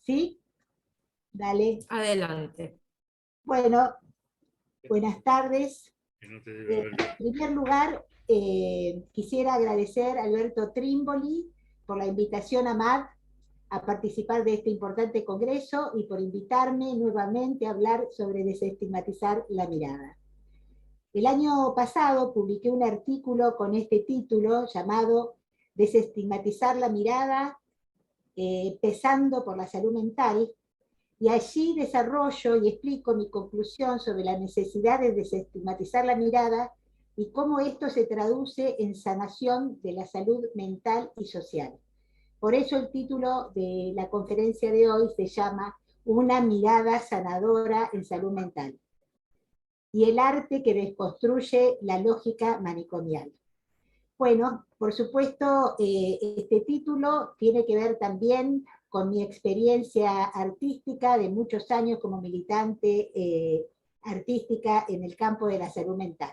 ¿Sí? Dale. Adelante. Bueno, buenas tardes. Que no te debe haber visto. En primer lugar, quisiera agradecer a Alberto Trimboli por la invitación a MAD a participar de este importante congreso y por invitarme nuevamente a hablar sobre desestigmatizar la mirada. El año pasado publiqué un artículo con este título llamado Desestigmatizar la mirada, pesando por la salud mental, y allí desarrollo y explico mi conclusión sobre la necesidad de desestigmatizar la mirada y cómo esto se traduce en sanación de la salud mental y social. Por eso el título de la conferencia de hoy se llama Una mirada sanadora en salud mental y el arte que desconstruye la lógica manicomial. Bueno, por supuesto, este título tiene que ver también con mi experiencia artística de muchos años como militante artística en el campo de la salud mental.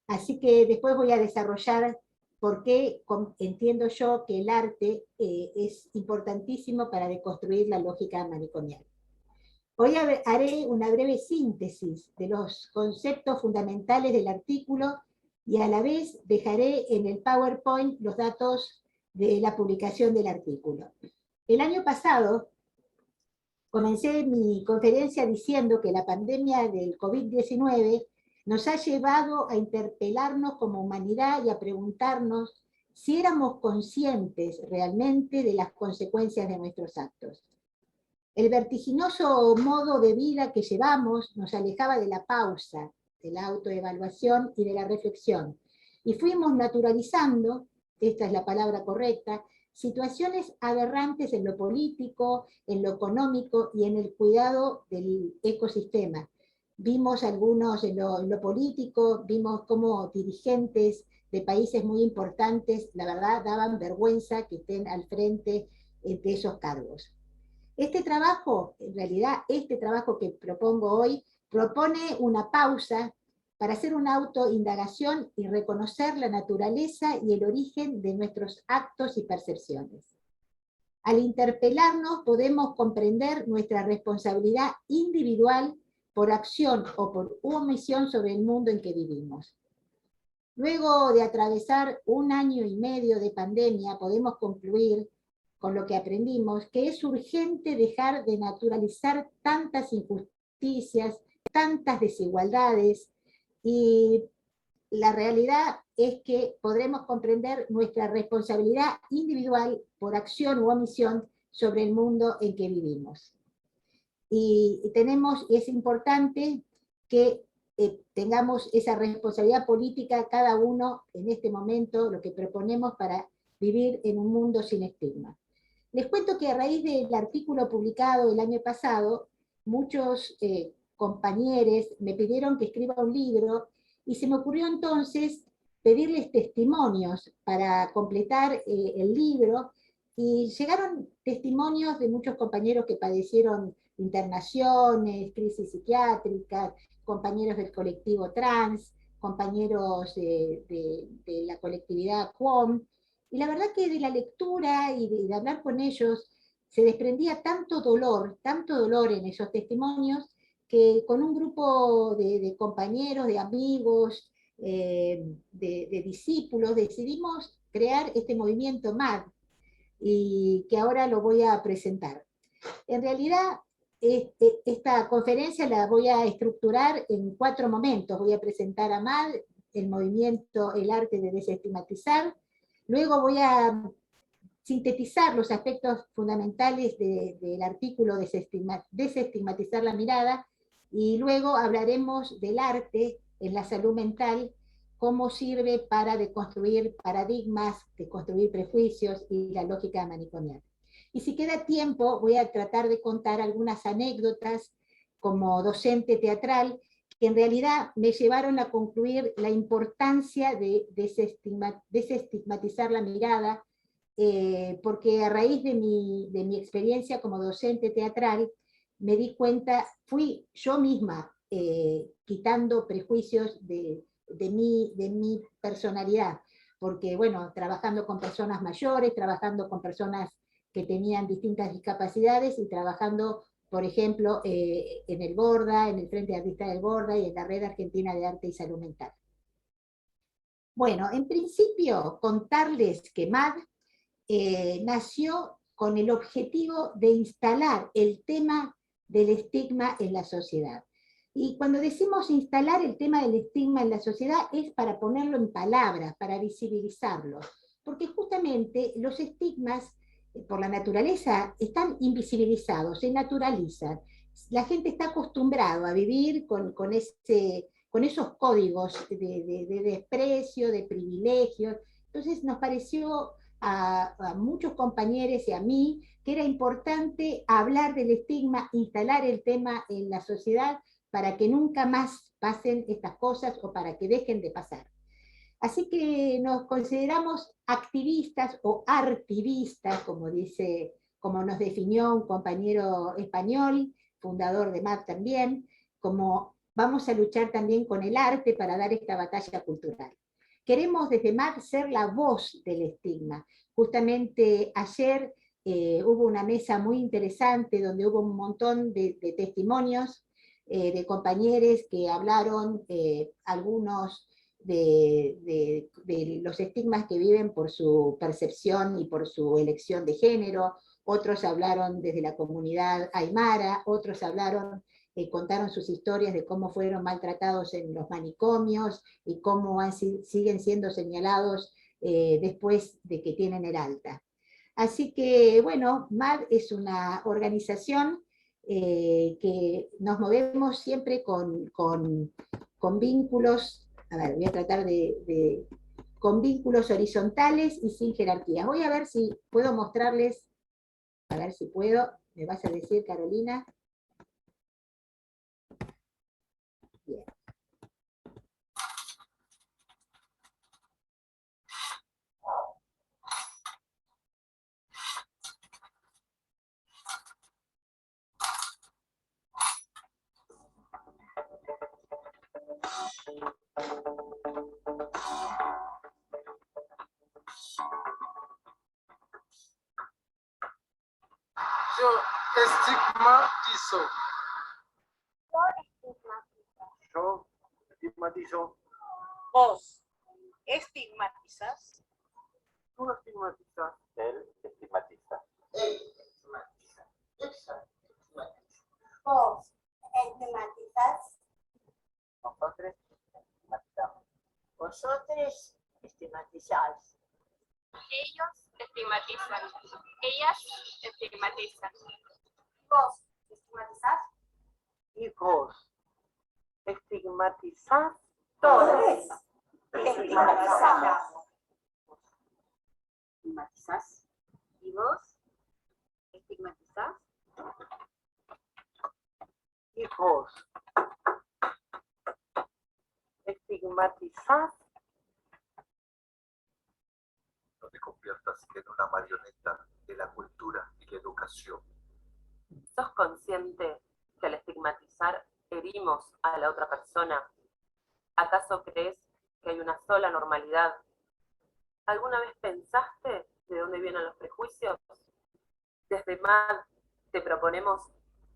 Así que después voy a desarrollar por qué entiendo yo que el arte es importantísimo para deconstruir la lógica manicomial. Hoy haré una breve síntesis de los conceptos fundamentales del artículo y a la vez dejaré en el PowerPoint los datos de la publicación del artículo. El año pasado comencé mi conferencia diciendo que la pandemia del COVID-19 nos ha llevado a interpelarnos como humanidad y a preguntarnos si éramos conscientes realmente de las consecuencias de nuestros actos. El vertiginoso modo de vida que llevamos nos alejaba de la pausa, de la autoevaluación y de la reflexión. Y fuimos naturalizando, esta es la palabra correcta, situaciones aberrantes en lo político, en lo económico y en el cuidado del ecosistema. Vimos algunos en lo político, vimos cómo dirigentes de países muy importantes, la verdad, daban vergüenza que estén al frente de esos cargos. Este trabajo, en realidad, este trabajo que propongo hoy, propone una pausa para hacer una autoindagación y reconocer la naturaleza y el origen de nuestros actos y percepciones. Al interpelarnos podemos comprender nuestra responsabilidad individual por acción o por omisión sobre el mundo en que vivimos. Luego de atravesar 1 año y medio de pandemia, podemos concluir con lo que aprendimos, que es urgente dejar de naturalizar tantas injusticias, tantas desigualdades, y la realidad es que podremos comprender nuestra responsabilidad individual por acción u omisión sobre el mundo en que vivimos. Y es importante que tengamos esa responsabilidad política cada uno en este momento, lo que proponemos para vivir en un mundo sin estigma. Les cuento que a raíz del artículo publicado el año pasado, muchos compañeros me pidieron que escriba un libro y se me ocurrió entonces pedirles testimonios para completar el libro, y llegaron testimonios de muchos compañeros que padecieron internaciones, crisis psiquiátricas, compañeros del colectivo trans, compañeros de la colectividad QOM, y la verdad que de la lectura y de hablar con ellos se desprendía tanto dolor en esos testimonios, que con un grupo de compañeros, de amigos, de discípulos, decidimos crear este movimiento MAD, y que ahora lo voy a presentar. En realidad, esta conferencia la voy a estructurar en 4 momentos. Voy a presentar a MAD, el movimiento, el arte de desestigmatizar. Luego voy a sintetizar los aspectos fundamentales del artículo Desestigmatizar la mirada, y luego hablaremos del arte en la salud mental, cómo sirve para deconstruir paradigmas, deconstruir prejuicios y la lógica manicomial. Y si queda tiempo, voy a tratar de contar algunas anécdotas como docente teatral, que en realidad me llevaron a concluir la importancia de desestigmatizar la mirada, porque a raíz de mi experiencia como docente teatral, me di cuenta, fui yo misma quitando prejuicios de mi personalidad, porque bueno, trabajando con personas mayores, trabajando con personas que tenían distintas discapacidades y trabajando, por ejemplo, en el Borda, en el Frente de Artistas del Borda y en la Red Argentina de Arte y Salud Mental. Bueno, en principio, contarles que MAD nació con el objetivo de instalar el tema del estigma en la sociedad. Y cuando decimos instalar el tema del estigma en la sociedad es para ponerlo en palabras, para visibilizarlo. Porque justamente los estigmas, por la naturaleza, están invisibilizados, se naturalizan. La gente está acostumbrada a vivir con esos códigos de desprecio, de privilegios. Entonces nos pareció a muchos compañeros y a mí que era importante hablar del estigma, instalar el tema en la sociedad para que nunca más pasen estas cosas o para que dejen de pasar. Así que nos consideramos activistas o artivistas, como nos definió un compañero español, fundador de MAD también, como vamos a luchar también con el arte para dar esta batalla cultural. Queremos desde MAD ser la voz del estigma. Justamente ayer hubo una mesa muy interesante donde hubo un montón de testimonios de compañeros que hablaron, algunos de los estigmas que viven por su percepción y por su elección de género, otros hablaron desde la comunidad aymara, otros hablaron, contaron sus historias de cómo fueron maltratados en los manicomios y cómo siguen siendo señalados después de que tienen el alta. Así que, bueno, MAD es una organización que nos siempre con vínculos, a ver, voy a tratar con vínculos horizontales y sin jerarquías. Voy a ver si puedo mostrarles, a ver si puedo, me vas a decir, Carolina. Bien. Yo estigmatizo. Yo estigmatizo. Vos estigmatizas. Tú estigmatizas. Él estigmatiza. Él estigmatiza. Ella estigmatiza. Vos estigmatizás. Nosotros estigmatizamos. Vosotros estigmatizáis. Ellos estigmatizan. Ellas estigmatizan. Vos estigmatizás. Y vos estigmatizás. Todos estigmatizamos. ¿Estigmatizás? ¿Y vos estigmatizás? ¿Y vos estigmatizás? No te conviertas en una marioneta de la cultura y la educación. ¿Sos consciente que al estigmatizar herimos a la otra persona? ¿Acaso crees que hay una sola normalidad? ¿Alguna vez pensaste de dónde vienen los prejuicios? Desde MAD te proponemos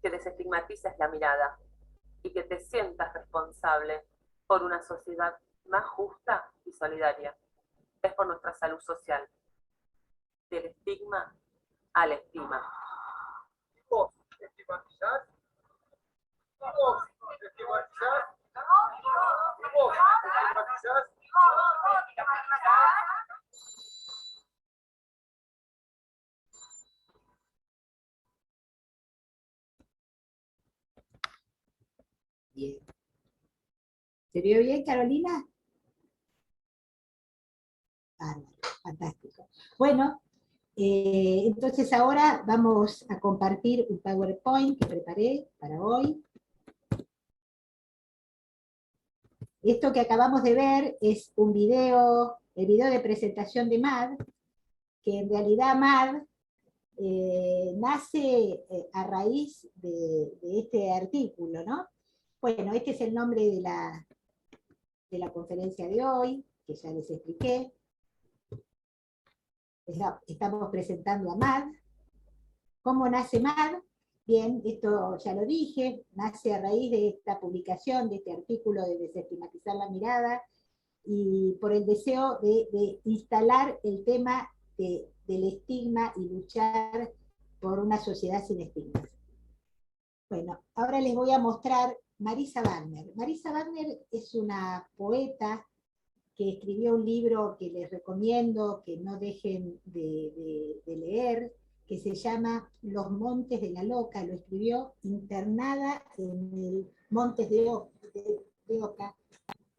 que desestigmatices la mirada y que te sientas responsable por una sociedad más justa y solidaria. Es por nuestra salud social. Del estigma a la estima. Vos estigmatizás. Vos estigmatizás. Vos estigmatizás. Bien. ¿Se vio bien, Carolina? Bárbaro, fantástico. Bueno, entonces ahora vamos a compartir un PowerPoint que preparé para hoy. Esto que acabamos de ver es un video, el video de presentación de MAD, que en realidad MAD nace a raíz de este artículo, ¿no? Bueno, este es el nombre de la conferencia de hoy, que ya les expliqué. Estamos presentando a MAD. ¿Cómo nace MAD? Bien, esto ya lo dije, nace a raíz de esta publicación, de este artículo de Desestigmatizar la mirada, y por el deseo de instalar el tema del estigma y luchar por una sociedad sin estigmas. Bueno, ahora les voy a mostrar Marisa Wagner. Marisa Wagner es una poeta que escribió un libro que les recomiendo que no dejen de leer, que se llama Los Montes de la Loca. Lo escribió internada en el Montes de Oca.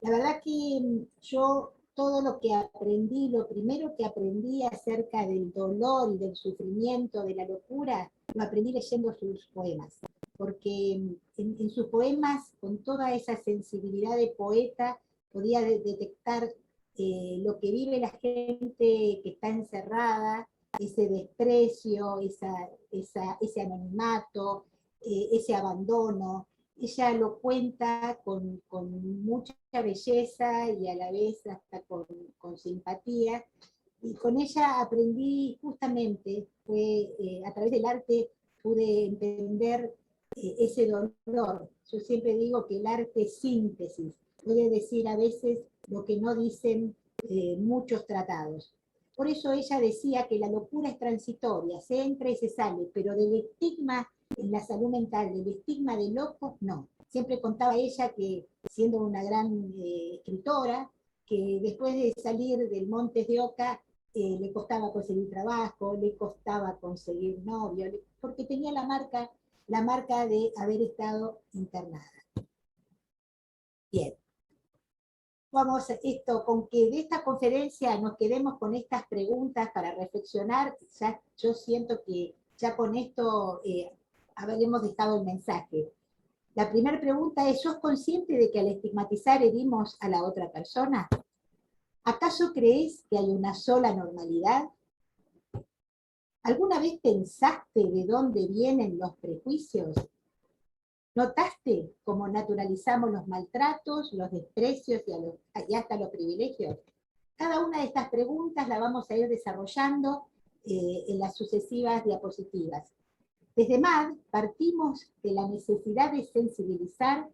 La verdad que yo todo lo que aprendí, lo primero que aprendí acerca del dolor y del sufrimiento, de la locura, lo aprendí leyendo sus poemas. Porque en sus poemas, con toda esa sensibilidad de poeta, podía detectar lo que vive la gente que está encerrada, ese desprecio, ese anonimato, ese abandono. Ella lo cuenta con mucha belleza y a la vez hasta con simpatía. Y con ella aprendí justamente, a través del arte pude entender ese dolor. Yo siempre digo que el arte es síntesis, puede decir a veces lo que no dicen muchos tratados. Por eso ella decía que la locura es transitoria, se entra y se sale, pero del estigma en la salud mental, del estigma de loco, no. Siempre contaba ella que, siendo una gran escritora, que después de salir del Montes de Oca, le costaba conseguir trabajo, le costaba conseguir novio, porque tenía la marca de haber estado internada. Bien. Vamos esto, con que de esta conferencia nos quedemos con estas preguntas para reflexionar, ya yo siento que ya con esto habremos dejado el mensaje. La primera pregunta es, ¿sos consciente de que al estigmatizar herimos a la otra persona? ¿Acaso crees que hay una sola normalidad? ¿Alguna vez pensaste de dónde vienen los prejuicios? ¿Notaste cómo naturalizamos los maltratos, los desprecios y hasta los privilegios? Cada una de estas preguntas la vamos a ir desarrollando en las sucesivas diapositivas. Desde MAD partimos de la necesidad de sensibilizar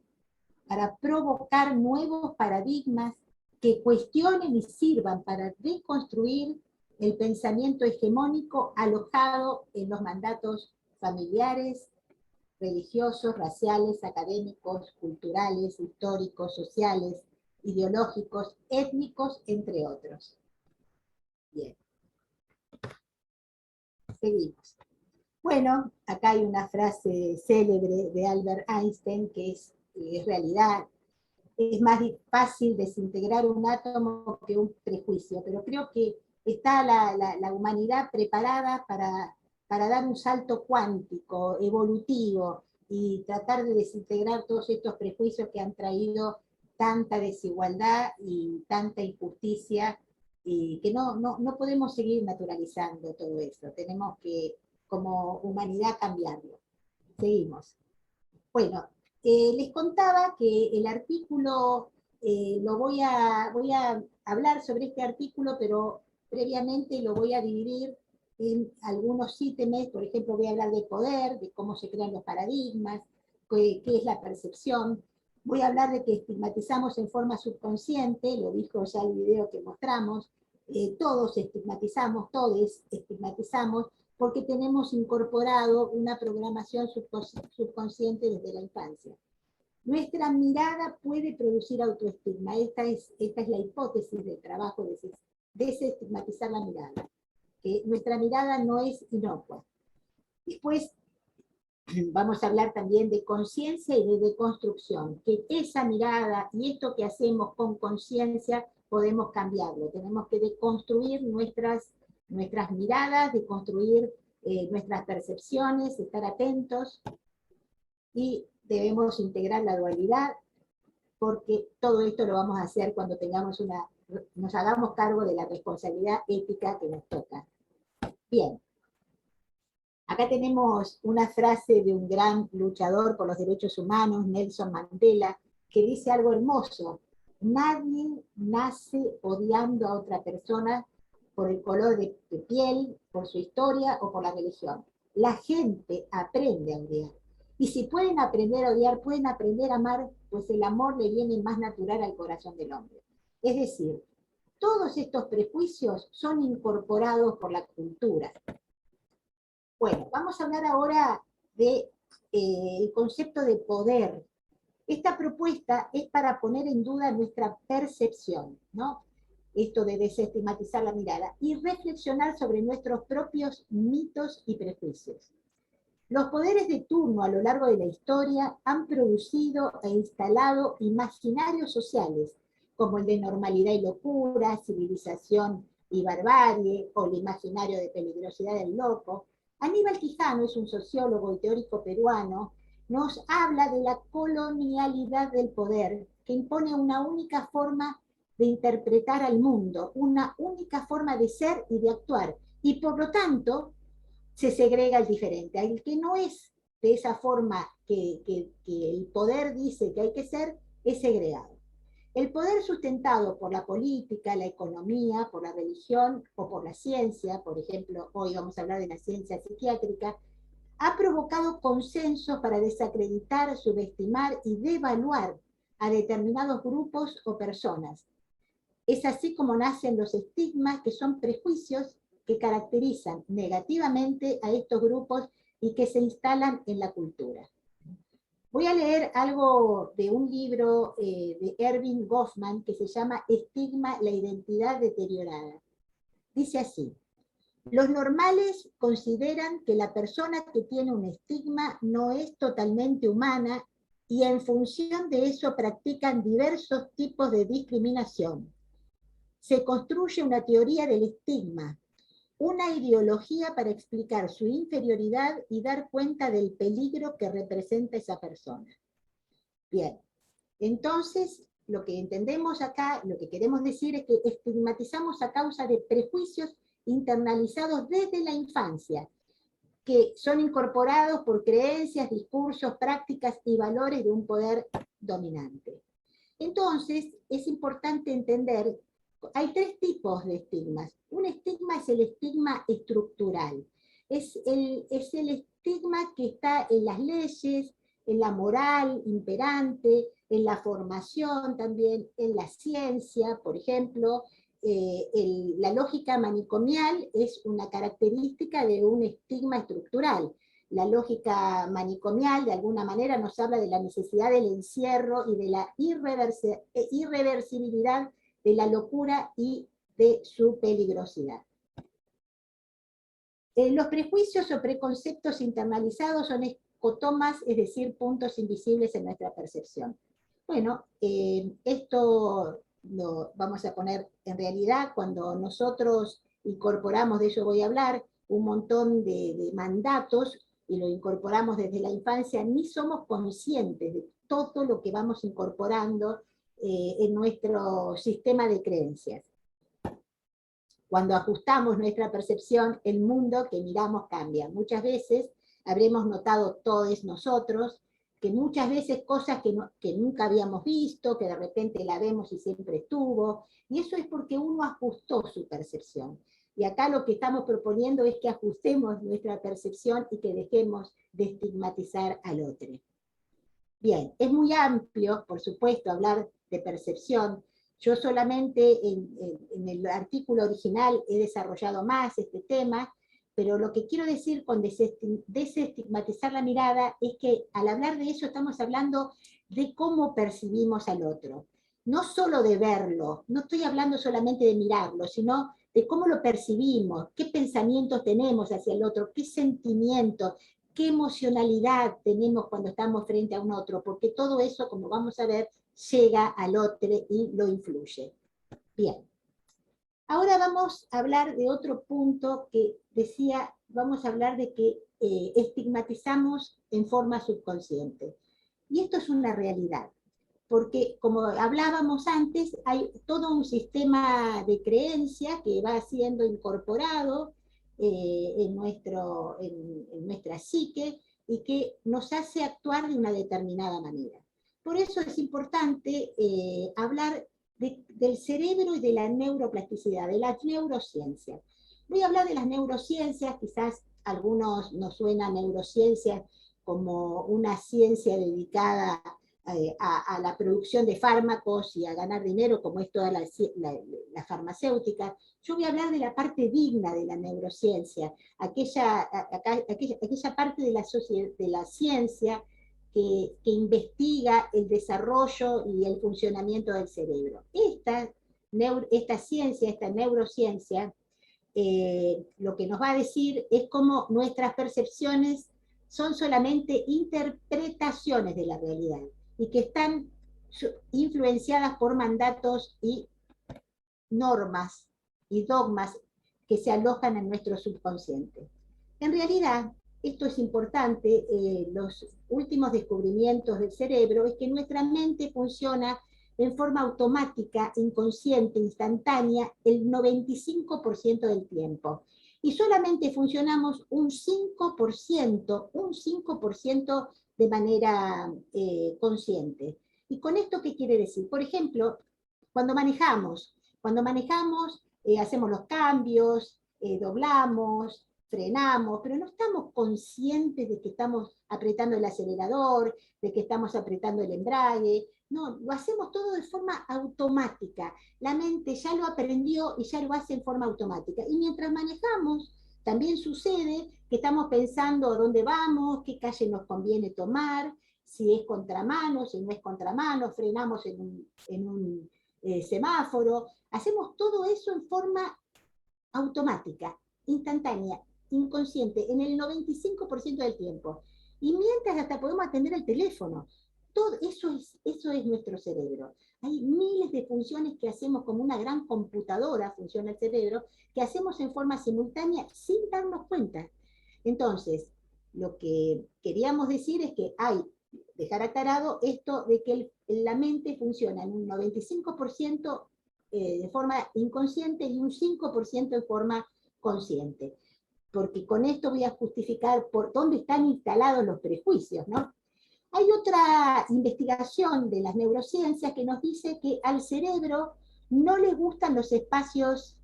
para provocar nuevos paradigmas que cuestionen y sirvan para deconstruir el pensamiento hegemónico alojado en los mandatos familiares, religiosos, raciales, académicos, culturales, históricos, sociales, ideológicos, étnicos, entre otros. Bien. Seguimos. Bueno, acá hay una frase célebre de Albert Einstein que es realidad. Es más fácil desintegrar un átomo que un prejuicio, pero creo que está la humanidad preparada para dar un salto cuántico, evolutivo, y tratar de desintegrar todos estos prejuicios que han traído tanta desigualdad y tanta injusticia, y que no podemos seguir naturalizando todo eso. Tenemos que, como humanidad, cambiarlo. Seguimos. Bueno, les contaba que el artículo, voy a hablar sobre este artículo, pero previamente lo voy a dividir en algunos ítems. Por ejemplo, voy a hablar de poder, de cómo se crean los paradigmas, qué es la percepción. Voy a hablar de que estigmatizamos en forma subconsciente, lo dijo ya el video que mostramos, todos estigmatizamos, todos estigmatizamos, porque tenemos incorporado una programación subconsciente desde la infancia. Nuestra mirada puede producir autoestigma. Esta es la hipótesis del trabajo de desestigmatizar la mirada, que nuestra mirada no es inocua. Después vamos a hablar también de conciencia y de deconstrucción, que esa mirada y esto que hacemos con conciencia podemos cambiarlo. Tenemos que deconstruir nuestras miradas, deconstruir nuestras percepciones, estar atentos, y debemos integrar la dualidad, porque todo esto lo vamos a hacer cuando nos hagamos cargo de la responsabilidad ética que nos toca. Bien. Acá tenemos una frase de un gran luchador por los derechos humanos, Nelson Mandela, que dice algo hermoso: nadie nace odiando a otra persona por el color de piel, por su historia o por la religión. La gente aprende a odiar. Y si pueden aprender a odiar, pueden aprender a amar, pues el amor le viene más natural al corazón del hombre. Es decir, todos estos prejuicios son incorporados por la cultura. Bueno, vamos a hablar ahora de el concepto de poder. Esta propuesta es para poner en duda nuestra percepción, ¿no? Esto de desestigmatizar la mirada, y reflexionar sobre nuestros propios mitos y prejuicios. Los poderes de turno a lo largo de la historia han producido e instalado imaginarios sociales, como el de normalidad y locura, civilización y barbarie, o el imaginario de peligrosidad del loco. Aníbal Quijano es un sociólogo y teórico peruano, nos habla de la colonialidad del poder, que impone una única forma de interpretar al mundo, una única forma de ser y de actuar, y por lo tanto se segrega el diferente. El que no es de esa forma que el poder dice que hay que ser, es segregado. El poder sustentado por la política, la economía, por la religión o por la ciencia, por ejemplo, hoy vamos a hablar de la ciencia psiquiátrica, ha provocado consensos para desacreditar, subestimar y devaluar a determinados grupos o personas. Es así como nacen los estigmas, que son prejuicios que caracterizan negativamente a estos grupos y que se instalan en la cultura. Voy a leer algo de un libro de Erving Goffman que se llama Estigma, la identidad deteriorada. Dice así: los normales consideran que la persona que tiene un estigma no es totalmente humana y en función de eso practican diversos tipos de discriminación. Se construye una teoría del estigma, una ideología para explicar su inferioridad y dar cuenta del peligro que representa esa persona. Bien, entonces lo que entendemos acá, lo que queremos decir es que estigmatizamos a causa de prejuicios internalizados desde la infancia, que son incorporados por creencias, discursos, prácticas y valores de un poder dominante. Entonces, es importante entender, hay tres tipos de estigmas. Un estigma es el estigma estructural. Es el estigma que está en las leyes, en la moral imperante, en la formación también, en la ciencia, por ejemplo. La lógica manicomial es una característica de un estigma estructural. La lógica manicomial, de alguna manera, nos habla de la necesidad del encierro y de la irreversibilidad de la locura y de su peligrosidad. Los prejuicios o preconceptos internalizados son escotomas, es decir, puntos invisibles en nuestra percepción. Bueno, esto lo vamos a poner en realidad cuando nosotros incorporamos, de ello voy a hablar, un montón de mandatos y lo incorporamos desde la infancia, ni somos conscientes de todo lo que vamos incorporando en nuestro sistema de creencias. Cuando ajustamos nuestra percepción, el mundo que miramos cambia. Muchas veces habremos notado todos nosotros que muchas veces cosas que nunca habíamos visto, que de repente la vemos y siempre estuvo, y eso es porque uno ajustó su percepción. Y acá lo que estamos proponiendo es que ajustemos nuestra percepción y que dejemos de estigmatizar al otro. Bien, es muy amplio, por supuesto, hablar de percepción. Yo solamente en el artículo original he desarrollado más este tema, pero lo que quiero decir con desestigmatizar la mirada es que al hablar de eso estamos hablando de cómo percibimos al otro. No solo de verlo, no estoy hablando solamente de mirarlo, sino de cómo lo percibimos, qué pensamientos tenemos hacia el otro, qué sentimientos, qué emocionalidad tenemos cuando estamos frente a un otro, porque todo eso, como vamos a ver, llega al otro y lo influye. Bien. Ahora vamos a hablar de otro punto que decía, vamos a hablar de que estigmatizamos en forma subconsciente. Y esto es una realidad, porque como hablábamos antes, hay todo un sistema de creencia que va siendo incorporado en nuestra psique y que nos hace actuar de una determinada manera. Por eso es importante hablar del cerebro y de la neuroplasticidad, de las neurociencias. Voy a hablar de las neurociencias, quizás algunos nos suena neurociencia como una ciencia dedicada a la producción de fármacos y a ganar dinero, como es toda la farmacéutica. Yo voy a hablar de la parte digna de la neurociencia, aquella parte de la ciencia que investiga el desarrollo y el funcionamiento del cerebro. Esta ciencia, esta neurociencia, lo que nos va a decir es cómo nuestras percepciones son solamente interpretaciones de la realidad y que están influenciadas por mandatos y normas y dogmas que se alojan en nuestro subconsciente. En realidad, esto es importante, los últimos descubrimientos del cerebro es que nuestra mente funciona en forma automática, inconsciente, instantánea, el 95% del tiempo. Y solamente funcionamos un 5% de manera consciente. ¿Y con esto qué quiere decir? Por ejemplo, cuando manejamos, hacemos los cambios, doblamos, frenamos, pero no estamos conscientes de que estamos apretando el acelerador, de que estamos apretando el embrague. No, lo hacemos todo de forma automática. La mente ya lo aprendió y ya lo hace en forma automática. Y mientras manejamos, también sucede que estamos pensando a dónde vamos, qué calle nos conviene tomar, si es contramano, si no es contramano, frenamos en un semáforo. Hacemos todo eso en forma automática, instantánea, inconsciente, en el 95% del tiempo. Y mientras hasta podemos atender el teléfono. Todo eso es nuestro cerebro. Hay miles de funciones que hacemos como una gran computadora, funciona el cerebro, que hacemos en forma simultánea sin darnos cuenta. Entonces, lo que queríamos decir es que dejar aclarado esto de que la mente funciona en un 95% de forma inconsciente y un 5% en forma consciente. Porque con esto voy a justificar por dónde están instalados los prejuicios, ¿no? Hay otra investigación de las neurociencias que nos dice que al cerebro no le gustan los espacios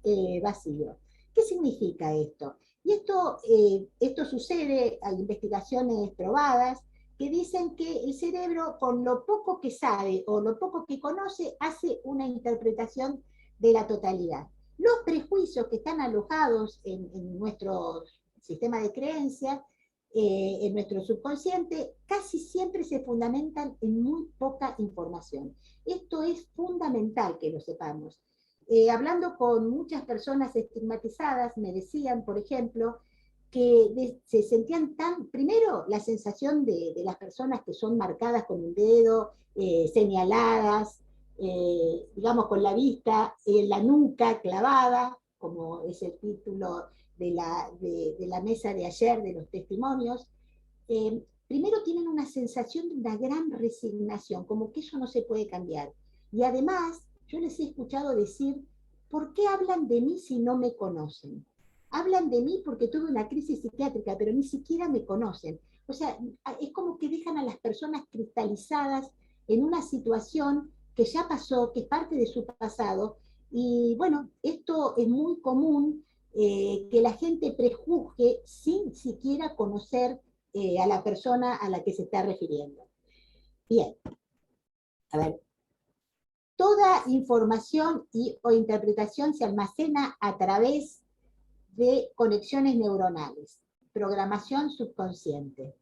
vacíos. ¿Qué significa esto? Y esto sucede, hay investigaciones probadas que dicen que el cerebro, con lo poco que sabe o lo poco que conoce, hace una interpretación de la totalidad. Los prejuicios que están alojados en nuestro sistema de creencias, en nuestro subconsciente, casi siempre se fundamentan en muy poca información. Esto es fundamental que lo sepamos. Hablando con muchas personas estigmatizadas, me decían, por ejemplo, que se sentían primero, la sensación de las personas que son marcadas con un dedo, señaladas, digamos con la vista en la nuca clavada, como es el título de la mesa de ayer de los testimonios. Primero tienen una sensación de una gran resignación, como que eso no se puede cambiar. Y además, yo les he escuchado decir, ¿por qué hablan de mí si no me conocen? Hablan de mí porque tuve una crisis psiquiátrica, pero ni siquiera me conocen. O sea, es como que dejan a las personas cristalizadas en una situación que ya pasó, que es parte de su pasado. Y bueno, esto es muy común, que la gente prejuzgue sin siquiera conocer a la persona a la que se está refiriendo. Bien, a ver. Toda información o interpretación se almacena a través de conexiones neuronales, programación subconsciente,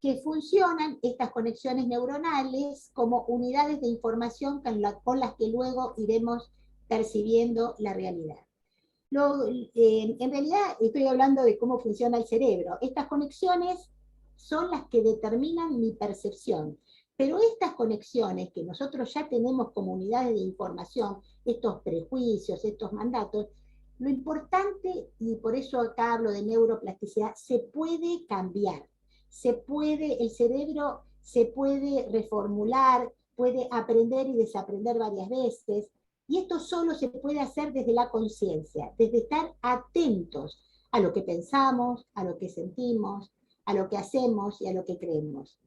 que funcionan estas conexiones neuronales como unidades de información con las que luego iremos percibiendo la realidad. En realidad estoy hablando de cómo funciona el cerebro. Estas conexiones son las que determinan mi percepción, pero estas conexiones que nosotros ya tenemos como unidades de información, estos prejuicios, estos mandatos, lo importante, y por eso acá hablo de neuroplasticidad, se puede cambiar, el cerebro se puede reformular, puede aprender y desaprender varias veces, y esto solo se puede hacer desde la conciencia, desde estar atentos a lo que pensamos, a lo que sentimos, a lo que hacemos y a lo que creemos.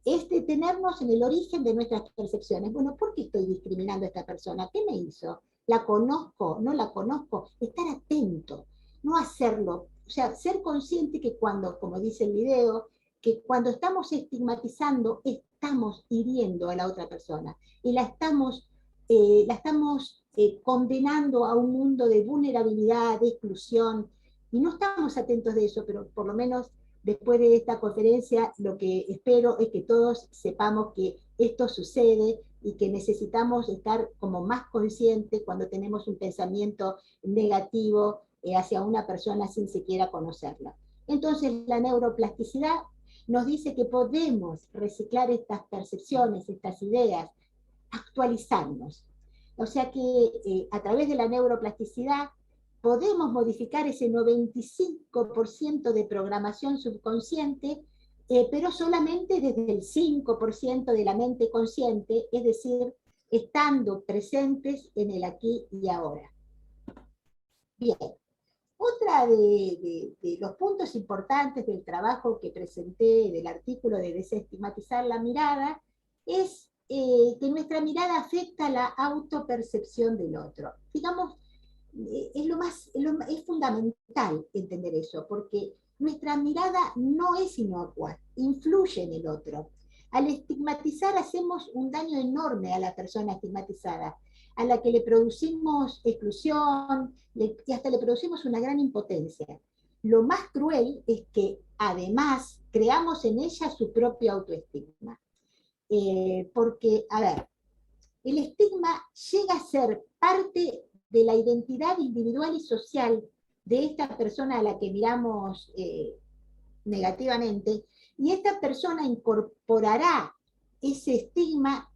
Es detenernos en el origen de nuestras percepciones. Bueno, ¿por qué estoy discriminando a esta persona? ¿Qué me hizo? ¿La conozco? ¿No la conozco? Estar atento, no hacerlo o sea, ser consciente que cuando, como dice el video, que cuando estamos estigmatizando, estamos hiriendo a la otra persona y la estamos condenando a un mundo de vulnerabilidad, de exclusión, y no estamos atentos de eso, pero por lo menos después de esta conferencia lo que espero es que todos sepamos que esto sucede y que necesitamos estar como más conscientes cuando tenemos un pensamiento negativo hacia una persona sin siquiera conocerla. Entonces la neuroplasticidad nos dice que podemos reciclar estas percepciones, estas ideas, actualizarnos. O sea que a través de la neuroplasticidad podemos modificar ese 95% de programación subconsciente, pero solamente desde el 5% de la mente consciente, es decir, estando presentes en el aquí y ahora. Bien, otra de los puntos importantes del trabajo que presenté, del artículo de desestigmatizar la mirada, es que nuestra mirada afecta la autopercepción del otro. Digamos, es fundamental entender eso, porque nuestra mirada no es inocua, influye en el otro. Al estigmatizar hacemos un daño enorme a la persona estigmatizada, a la que le producimos exclusión y hasta le producimos una gran impotencia. Lo más cruel es que además creamos en ella su propio autoestigma. Porque, a ver, el estigma llega a ser parte de la identidad individual y social de esta persona a la que miramos negativamente, y esta persona incorporará ese estigma,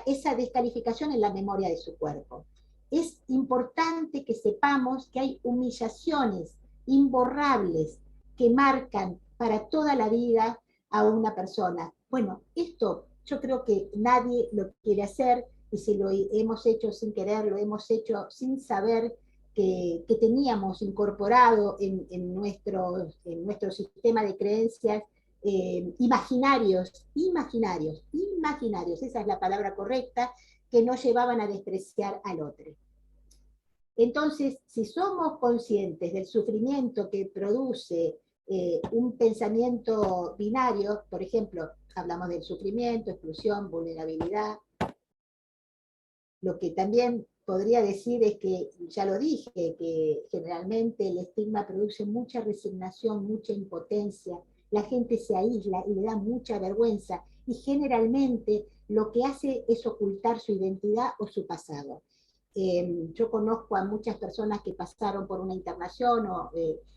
esa descalificación en la memoria de su cuerpo. Es importante que sepamos que hay humillaciones imborrables que marcan para toda la vida a una persona. Bueno, esto yo creo que nadie lo quiere hacer, y si lo hemos hecho sin querer, lo hemos hecho sin saber que teníamos incorporado en nuestro sistema de creencias imaginarios, esa es la palabra correcta, que nos llevaban a despreciar al otro. Entonces, si somos conscientes del sufrimiento que produce un pensamiento binario, por ejemplo, hablamos del sufrimiento, exclusión, vulnerabilidad, lo que también podría decir es que, ya lo dije, que generalmente el estigma produce mucha resignación, mucha impotencia, la gente se aísla y le da mucha vergüenza, y generalmente lo que hace es ocultar su identidad o su pasado. Yo conozco a muchas personas que pasaron por una internación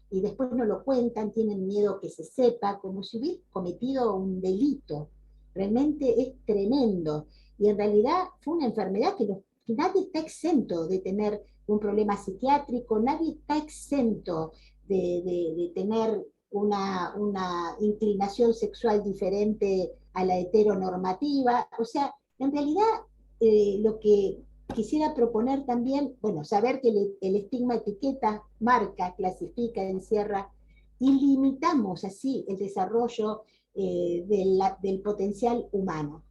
y después no lo cuentan, tienen miedo que se sepa, como si hubiera cometido un delito. Realmente es tremendo. Y en realidad fue una enfermedad que nadie está exento de tener un problema psiquiátrico, nadie está exento de tener una inclinación sexual diferente a la heteronormativa. O sea, en realidad lo que quisiera proponer también, bueno, saber que el estigma etiqueta, marca, clasifica, encierra, y limitamos así el desarrollo del potencial humano.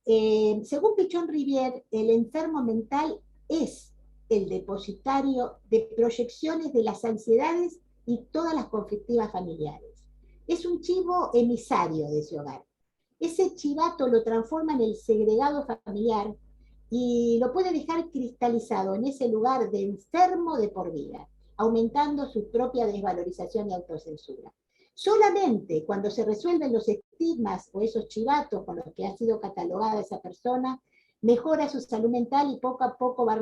Según Pichon Rivière, el enfermo mental es el depositario de proyecciones de las ansiedades y todas las conflictivas familiares. Es un chivo emisario de ese hogar. Ese chivato lo transforma en el segregado familiar y lo puede dejar cristalizado en ese lugar de enfermo de por vida, aumentando su propia desvalorización y autocensura. Solamente cuando se resuelven los estigmas o esos chivatos con los que ha sido catalogada esa persona, mejora su salud mental y poco a poco va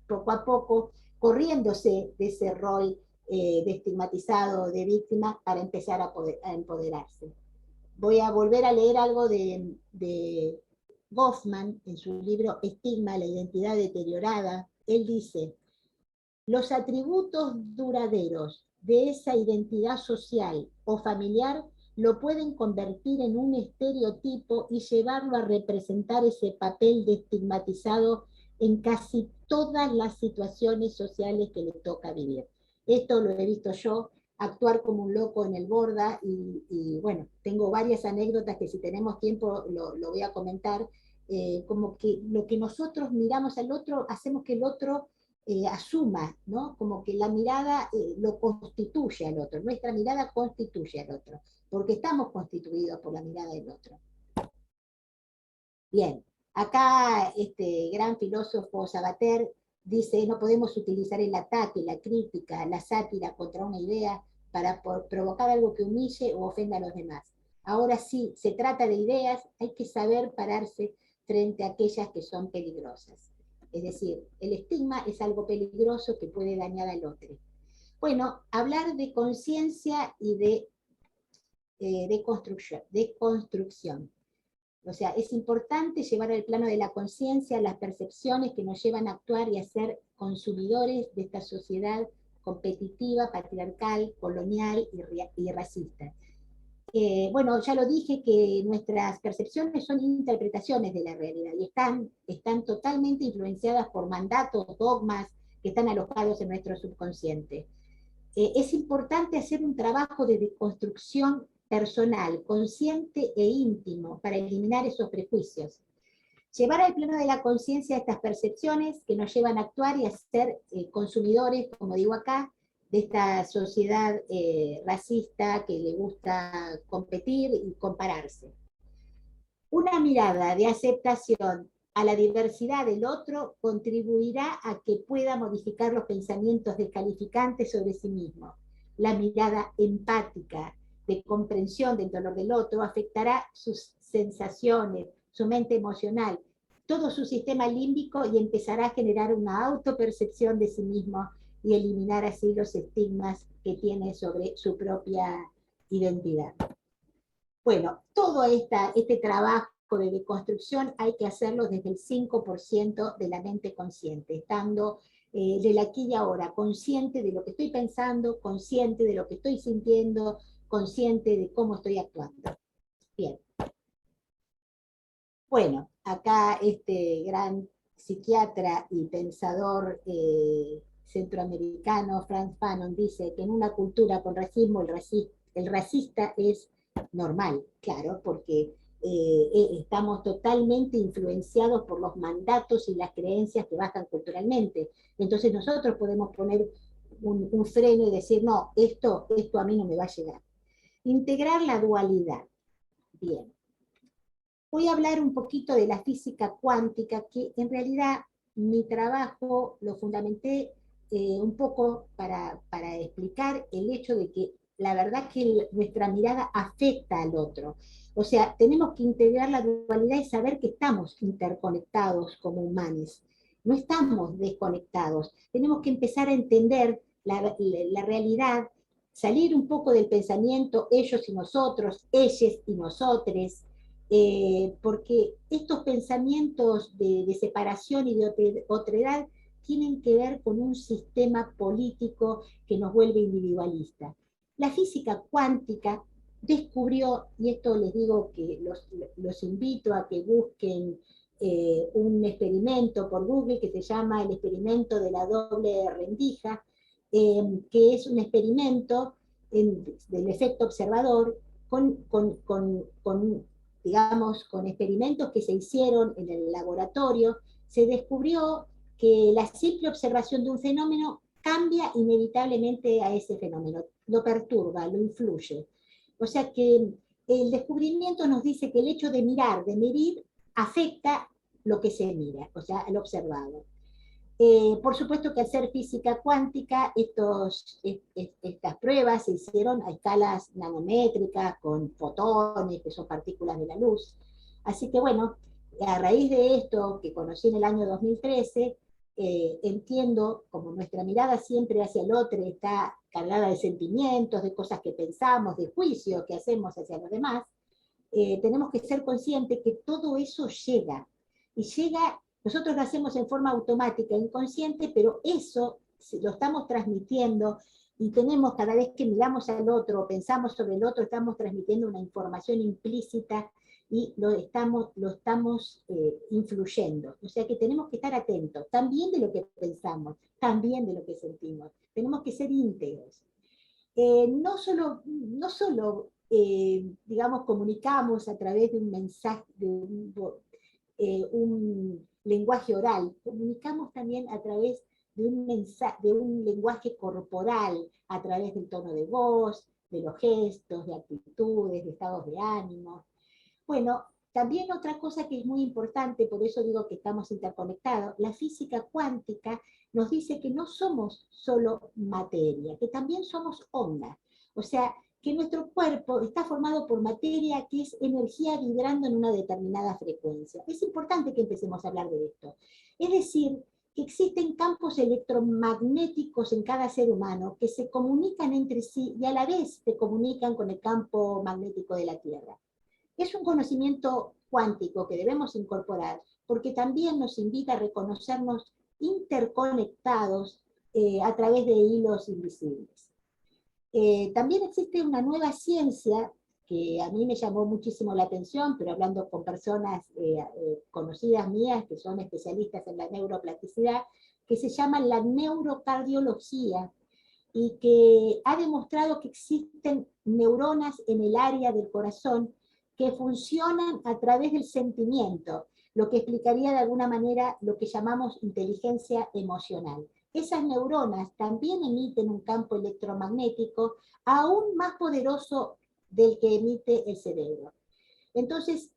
poco a poco corriéndose de ese rol de estigmatizado, de víctima, para empezar a empoderarse. Voy a volver a leer algo de Goffman en su libro Estigma, la identidad deteriorada. Él dice: los atributos duraderos de esa identidad social o familiar lo pueden convertir en un estereotipo y llevarlo a representar ese papel de estigmatizado en casi todas las situaciones sociales que le toca vivir. Esto lo he visto yo, actuar como un loco en el Borda, y bueno, tengo varias anécdotas que si tenemos tiempo lo voy a comentar, como que lo que nosotros miramos al otro, hacemos que el otro asuma, ¿no? Como que la mirada lo constituye al otro, nuestra mirada constituye al otro, porque estamos constituidos por la mirada del otro. Bien, acá este gran filósofo Sabater dice, no podemos utilizar el ataque, la crítica, la sátira contra una idea para provocar algo que humille o ofenda a los demás. Ahora sí, se trata de ideas, hay que saber pararse frente a aquellas que son peligrosas. Es decir, el estigma es algo peligroso que puede dañar al otro. Bueno, hablar de conciencia y de construcción. O sea, es importante llevar al plano de la conciencia las percepciones que nos llevan a actuar y a ser consumidores de esta sociedad competitiva, patriarcal, colonial y racista. Bueno, ya lo dije que nuestras percepciones son interpretaciones de la realidad y están totalmente influenciadas por mandatos, dogmas que están alojados en nuestro subconsciente. Es importante hacer un trabajo de deconstrucción personal, consciente e íntimo para eliminar esos prejuicios. Llevar al plano de la conciencia estas percepciones que nos llevan a actuar y a ser consumidores, como digo acá, de esta sociedad racista que le gusta competir y compararse. Una mirada de aceptación a la diversidad del otro contribuirá a que pueda modificar los pensamientos descalificantes sobre sí mismo. La mirada empática de comprensión del dolor del otro afectará sus sensaciones, su mente emocional, todo su sistema límbico y empezará a generar una autopercepción de sí mismo y eliminar así los estigmas que tiene sobre su propia identidad. Bueno, todo este trabajo de deconstrucción hay que hacerlo desde el 5% de la mente consciente, estando del aquí y ahora, consciente de lo que estoy pensando, consciente de lo que estoy sintiendo, consciente de cómo estoy actuando. Bien. Bueno, acá este gran psiquiatra y pensador centroamericano, Franz Fanon, dice que en una cultura con racismo el racista es normal, claro, porque estamos totalmente influenciados por los mandatos y las creencias que bajan culturalmente. Entonces nosotros podemos poner un freno y decir, no, esto a mí no me va a llegar. Integrar la dualidad. Bien. Voy a hablar un poquito de la física cuántica, que en realidad mi trabajo lo fundamenté un poco para explicar el hecho de que la verdad que nuestra mirada afecta al otro. O sea, tenemos que integrar la dualidad y saber que estamos interconectados como humanos. No estamos desconectados. Tenemos que empezar a entender la realidad, salir un poco del pensamiento ellos y nosotros, ellas y nosotres, porque estos pensamientos de separación y de otredad tienen que ver con un sistema político que nos vuelve individualista. La física cuántica descubrió, y esto les digo que los invito a que busquen un experimento por Google que se llama el experimento de la doble rendija, que es un experimento del efecto observador digamos, con experimentos que se hicieron en el laboratorio, se descubrió que la simple observación de un fenómeno cambia inevitablemente a ese fenómeno, lo perturba, lo influye. O sea que el descubrimiento nos dice que el hecho de mirar, de medir, afecta lo que se mira, o sea, el observado. Por supuesto que al ser física cuántica, estas pruebas se hicieron a escalas nanométricas, con fotones, que son partículas de la luz. Así que bueno, a raíz de esto que conocí en el año 2013, entiendo como nuestra mirada siempre hacia el otro está cargada de sentimientos, de cosas que pensamos, de juicios que hacemos hacia los demás, tenemos que ser conscientes que todo eso llega, y llega. Nosotros lo hacemos en forma automática, inconsciente, pero eso lo estamos transmitiendo y tenemos, cada vez que miramos al otro o pensamos sobre el otro, estamos transmitiendo una información implícita y lo estamos influyendo. O sea que tenemos que estar atentos, también de lo que pensamos, también de lo que sentimos. Tenemos que ser íntegros. No solo digamos, comunicamos a través de un mensaje, de un lenguaje oral, comunicamos también a través de un lenguaje corporal a través del tono de voz, de los gestos, de actitudes, de estados de ánimo. Bueno, también otra cosa que es muy importante, por eso digo que estamos interconectados, la física cuántica nos dice que no somos solo materia, que también somos ondas. O sea, que nuestro cuerpo está formado por materia que es energía vibrando en una determinada frecuencia. Es importante que empecemos a hablar de esto. Es decir, que existen campos electromagnéticos en cada ser humano que se comunican entre sí y a la vez se comunican con el campo magnético de la Tierra. Es un conocimiento cuántico que debemos incorporar porque también nos invita a reconocernos interconectados a través de hilos invisibles. También existe una nueva ciencia que a mí me llamó muchísimo la atención, pero hablando con personas conocidas mías que son especialistas en la neuroplasticidad, que se llama la neurocardiología y que ha demostrado que existen neuronas en el área del corazón que funcionan a través del sentimiento, lo que explicaría de alguna manera lo que llamamos inteligencia emocional. Esas neuronas también emiten un campo electromagnético aún más poderoso del que emite el cerebro. Entonces,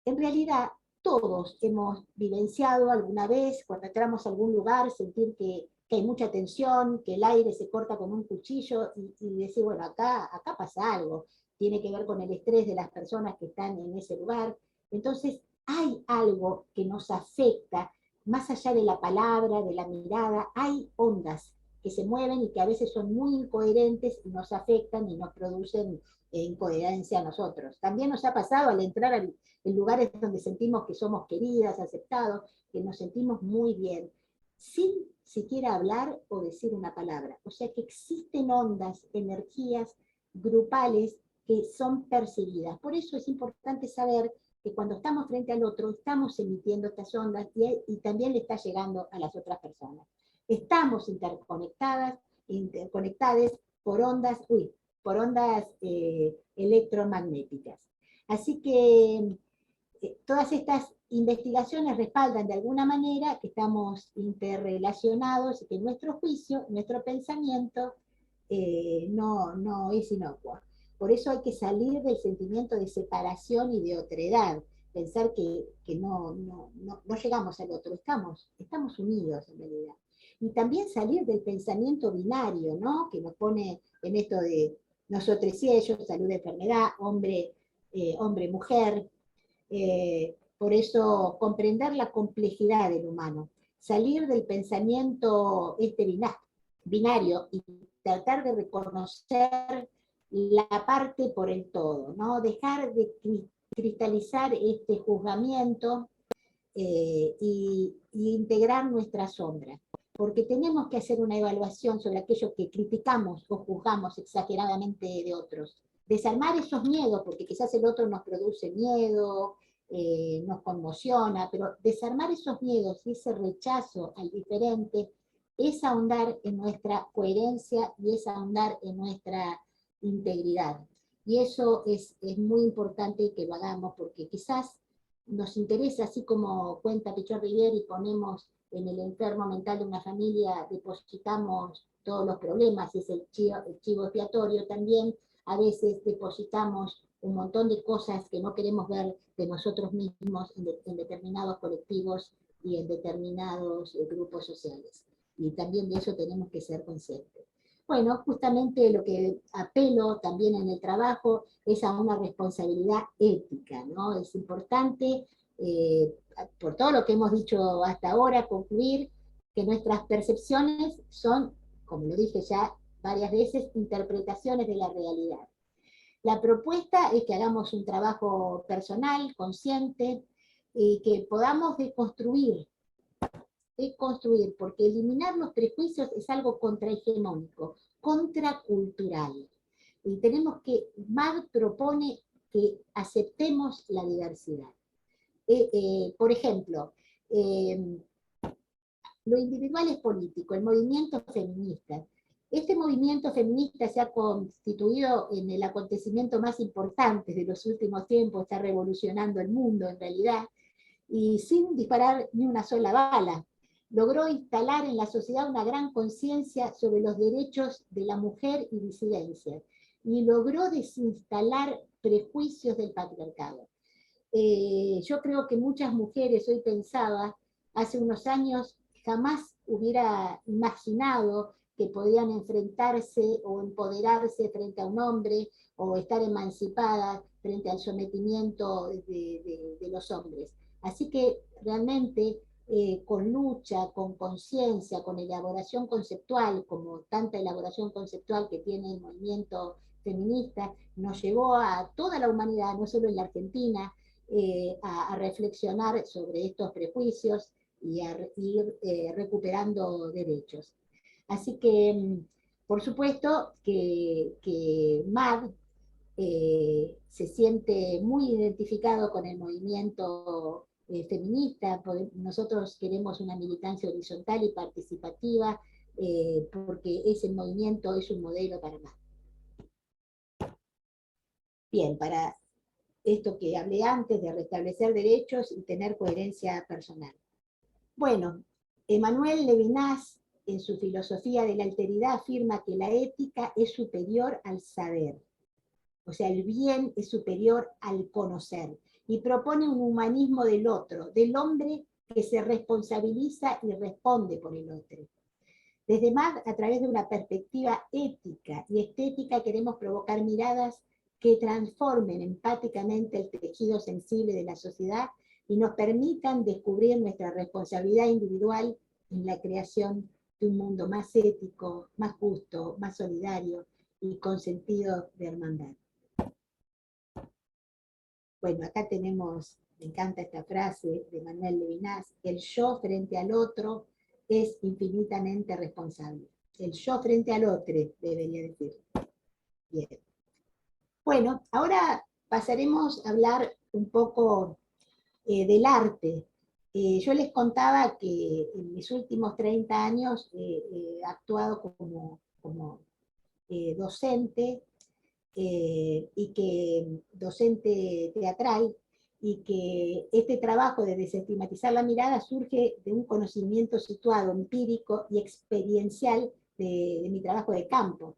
en realidad, todos hemos vivenciado alguna vez, cuando entramos a algún lugar, sentir que hay mucha tensión, que el aire se corta con un cuchillo y decir, bueno, acá pasa algo, tiene que ver con el estrés de las personas que están en ese lugar. Entonces, hay algo que nos afecta, más allá de la palabra, de la mirada, hay ondas que se mueven y que a veces son muy incoherentes y nos afectan y nos producen incoherencia a nosotros. También nos ha pasado al entrar en lugares donde sentimos que somos queridas, aceptados, que nos sentimos muy bien, sin siquiera hablar o decir una palabra. O sea que existen ondas, energías grupales que son percibidas. Por eso es importante saber que cuando estamos frente al otro, estamos emitiendo estas ondas y también le está llegando a las otras personas. Estamos interconectadas por ondas, electromagnéticas. Así que todas estas investigaciones respaldan de alguna manera que estamos interrelacionados y que nuestro juicio, nuestro pensamiento no es inocuo. Por eso hay que salir del sentimiento de separación y de otredad, pensar que no llegamos al otro, estamos unidos en realidad. Y también salir del pensamiento binario, ¿no? Que nos pone en esto de nosotros y ellos, salud, enfermedad, hombre, mujer. Por eso comprender la complejidad del humano, salir del pensamiento binario y tratar de reconocer la parte por el todo, ¿no? Dejar de cristalizar este juzgamiento y integrar nuestra sombra, porque tenemos que hacer una evaluación sobre aquello que criticamos o juzgamos exageradamente de otros. Desarmar esos miedos, porque quizás el otro nos produce miedo, nos conmociona, pero desarmar esos miedos y ese rechazo al diferente es ahondar en nuestra coherencia y es ahondar en nuestra integridad. Y eso es muy importante que lo hagamos, porque quizás nos interesa, así como cuenta Pichot Rivière, y ponemos en el enfermo mental de una familia, depositamos todos los problemas, y es el chivo expiatorio, también a veces depositamos un montón de cosas que no queremos ver de nosotros mismos en determinados colectivos y en determinados grupos sociales. Y también de eso tenemos que ser conscientes. Bueno, justamente lo que apelo también en el trabajo es a una responsabilidad ética, ¿no? Es importante, por todo lo que hemos dicho hasta ahora, concluir que nuestras percepciones son, como lo dije ya varias veces, interpretaciones de la realidad. La propuesta es que hagamos un trabajo personal, consciente, y que podamos deconstruir, porque eliminar los prejuicios es algo contrahegemónico, contracultural. Y tenemos que, MAD propone que aceptemos la diversidad. Por ejemplo, lo individual es político, el movimiento feminista. Este movimiento feminista se ha constituido en el acontecimiento más importante de los últimos tiempos, está revolucionando el mundo en realidad, y sin disparar ni una sola bala. logró instalar en la sociedad una gran conciencia sobre los derechos de la mujer y disidencias, y logró desinstalar prejuicios del patriarcado. Yo creo que muchas mujeres, hoy pensaba, hace unos años jamás hubiera imaginado que podían enfrentarse o empoderarse frente a un hombre o estar emancipadas frente al sometimiento de los hombres. Así que realmente con lucha, con conciencia, con elaboración conceptual, como tanta elaboración conceptual que tiene el movimiento feminista, nos llevó a toda la humanidad, no solo en la Argentina, a reflexionar sobre estos prejuicios y a ir recuperando derechos. Así que, por supuesto, que MAD se siente muy identificado con el movimiento feminista. Nosotros queremos una militancia horizontal y participativa, porque ese movimiento es un modelo para MAD. Bien, para esto que hablé antes de restablecer derechos y tener coherencia personal. Bueno, Emmanuel Levinas, en su filosofía de la alteridad, afirma que la ética es superior al saber, o sea, el bien es superior al conocer, y propone un humanismo del otro, del hombre que se responsabiliza y responde por el otro. Desde MAD, a través de una perspectiva ética y estética, queremos provocar miradas que transformen empáticamente el tejido sensible de la sociedad y nos permitan descubrir nuestra responsabilidad individual en la creación de un mundo más ético, más justo, más solidario y con sentido de hermandad. Bueno, acá tenemos, me encanta esta frase de Manuel Levinas: el yo frente al otro es infinitamente responsable. El yo frente al otro, debería decir. Bien. Bueno, ahora pasaremos a hablar un poco del arte. Yo les contaba que en mis últimos 30 años he actuado como docente, y que docente teatral, y que este trabajo de desestigmatizar la mirada surge de un conocimiento situado, empírico y experiencial de mi trabajo de campo.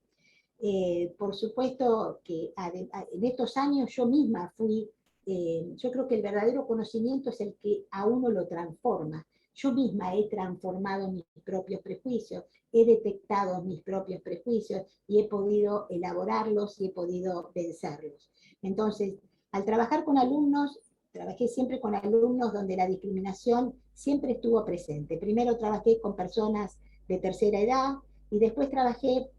Por supuesto que en estos años yo misma fui, yo creo que el verdadero conocimiento es el que a uno lo transforma. Yo misma he transformado mis propios prejuicios, he detectado mis propios prejuicios y he podido elaborarlos y he podido vencerlos. Entonces, al trabajar con alumnos, trabajé siempre con alumnos donde la discriminación siempre estuvo presente. Primero trabajé con personas de tercera edad y después trabajé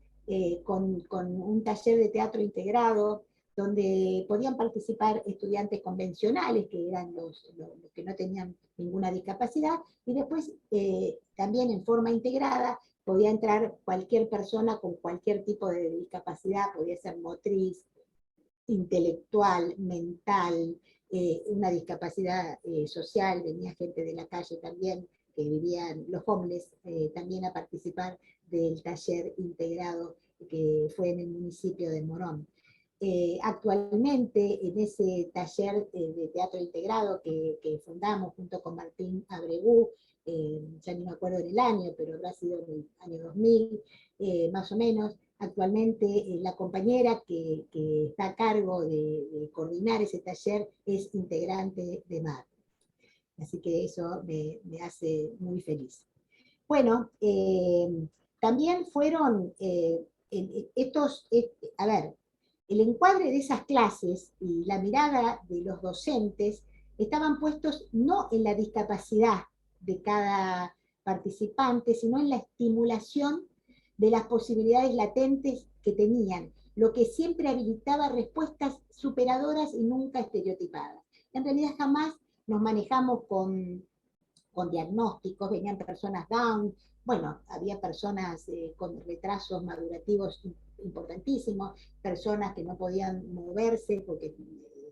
con un taller de teatro integrado, donde podían participar estudiantes convencionales, que eran los que no tenían ninguna discapacidad, y después también en forma integrada podía entrar cualquier persona con cualquier tipo de discapacidad, podía ser motriz, intelectual, mental, una discapacidad social, venía gente de la calle también, que vivían los homeless, también a participar del taller integrado que fue en el municipio de Morón. Actualmente en ese taller de teatro integrado que fundamos junto con Martín Abregú, ya no me acuerdo del año, pero habrá sido en el año 2000, más o menos. Actualmente la compañera que está a cargo de coordinar ese taller es integrante de MAD. Así que eso me hace muy feliz. Bueno, también fueron a ver, el encuadre de esas clases y la mirada de los docentes estaban puestos no en la discapacidad de cada participante, sino en la estimulación de las posibilidades latentes que tenían, lo que siempre habilitaba respuestas superadoras y nunca estereotipadas. En realidad jamás nos manejamos con diagnósticos, venían personas Down, bueno, había personas con retrasos madurativos importantísimos, personas que no podían moverse porque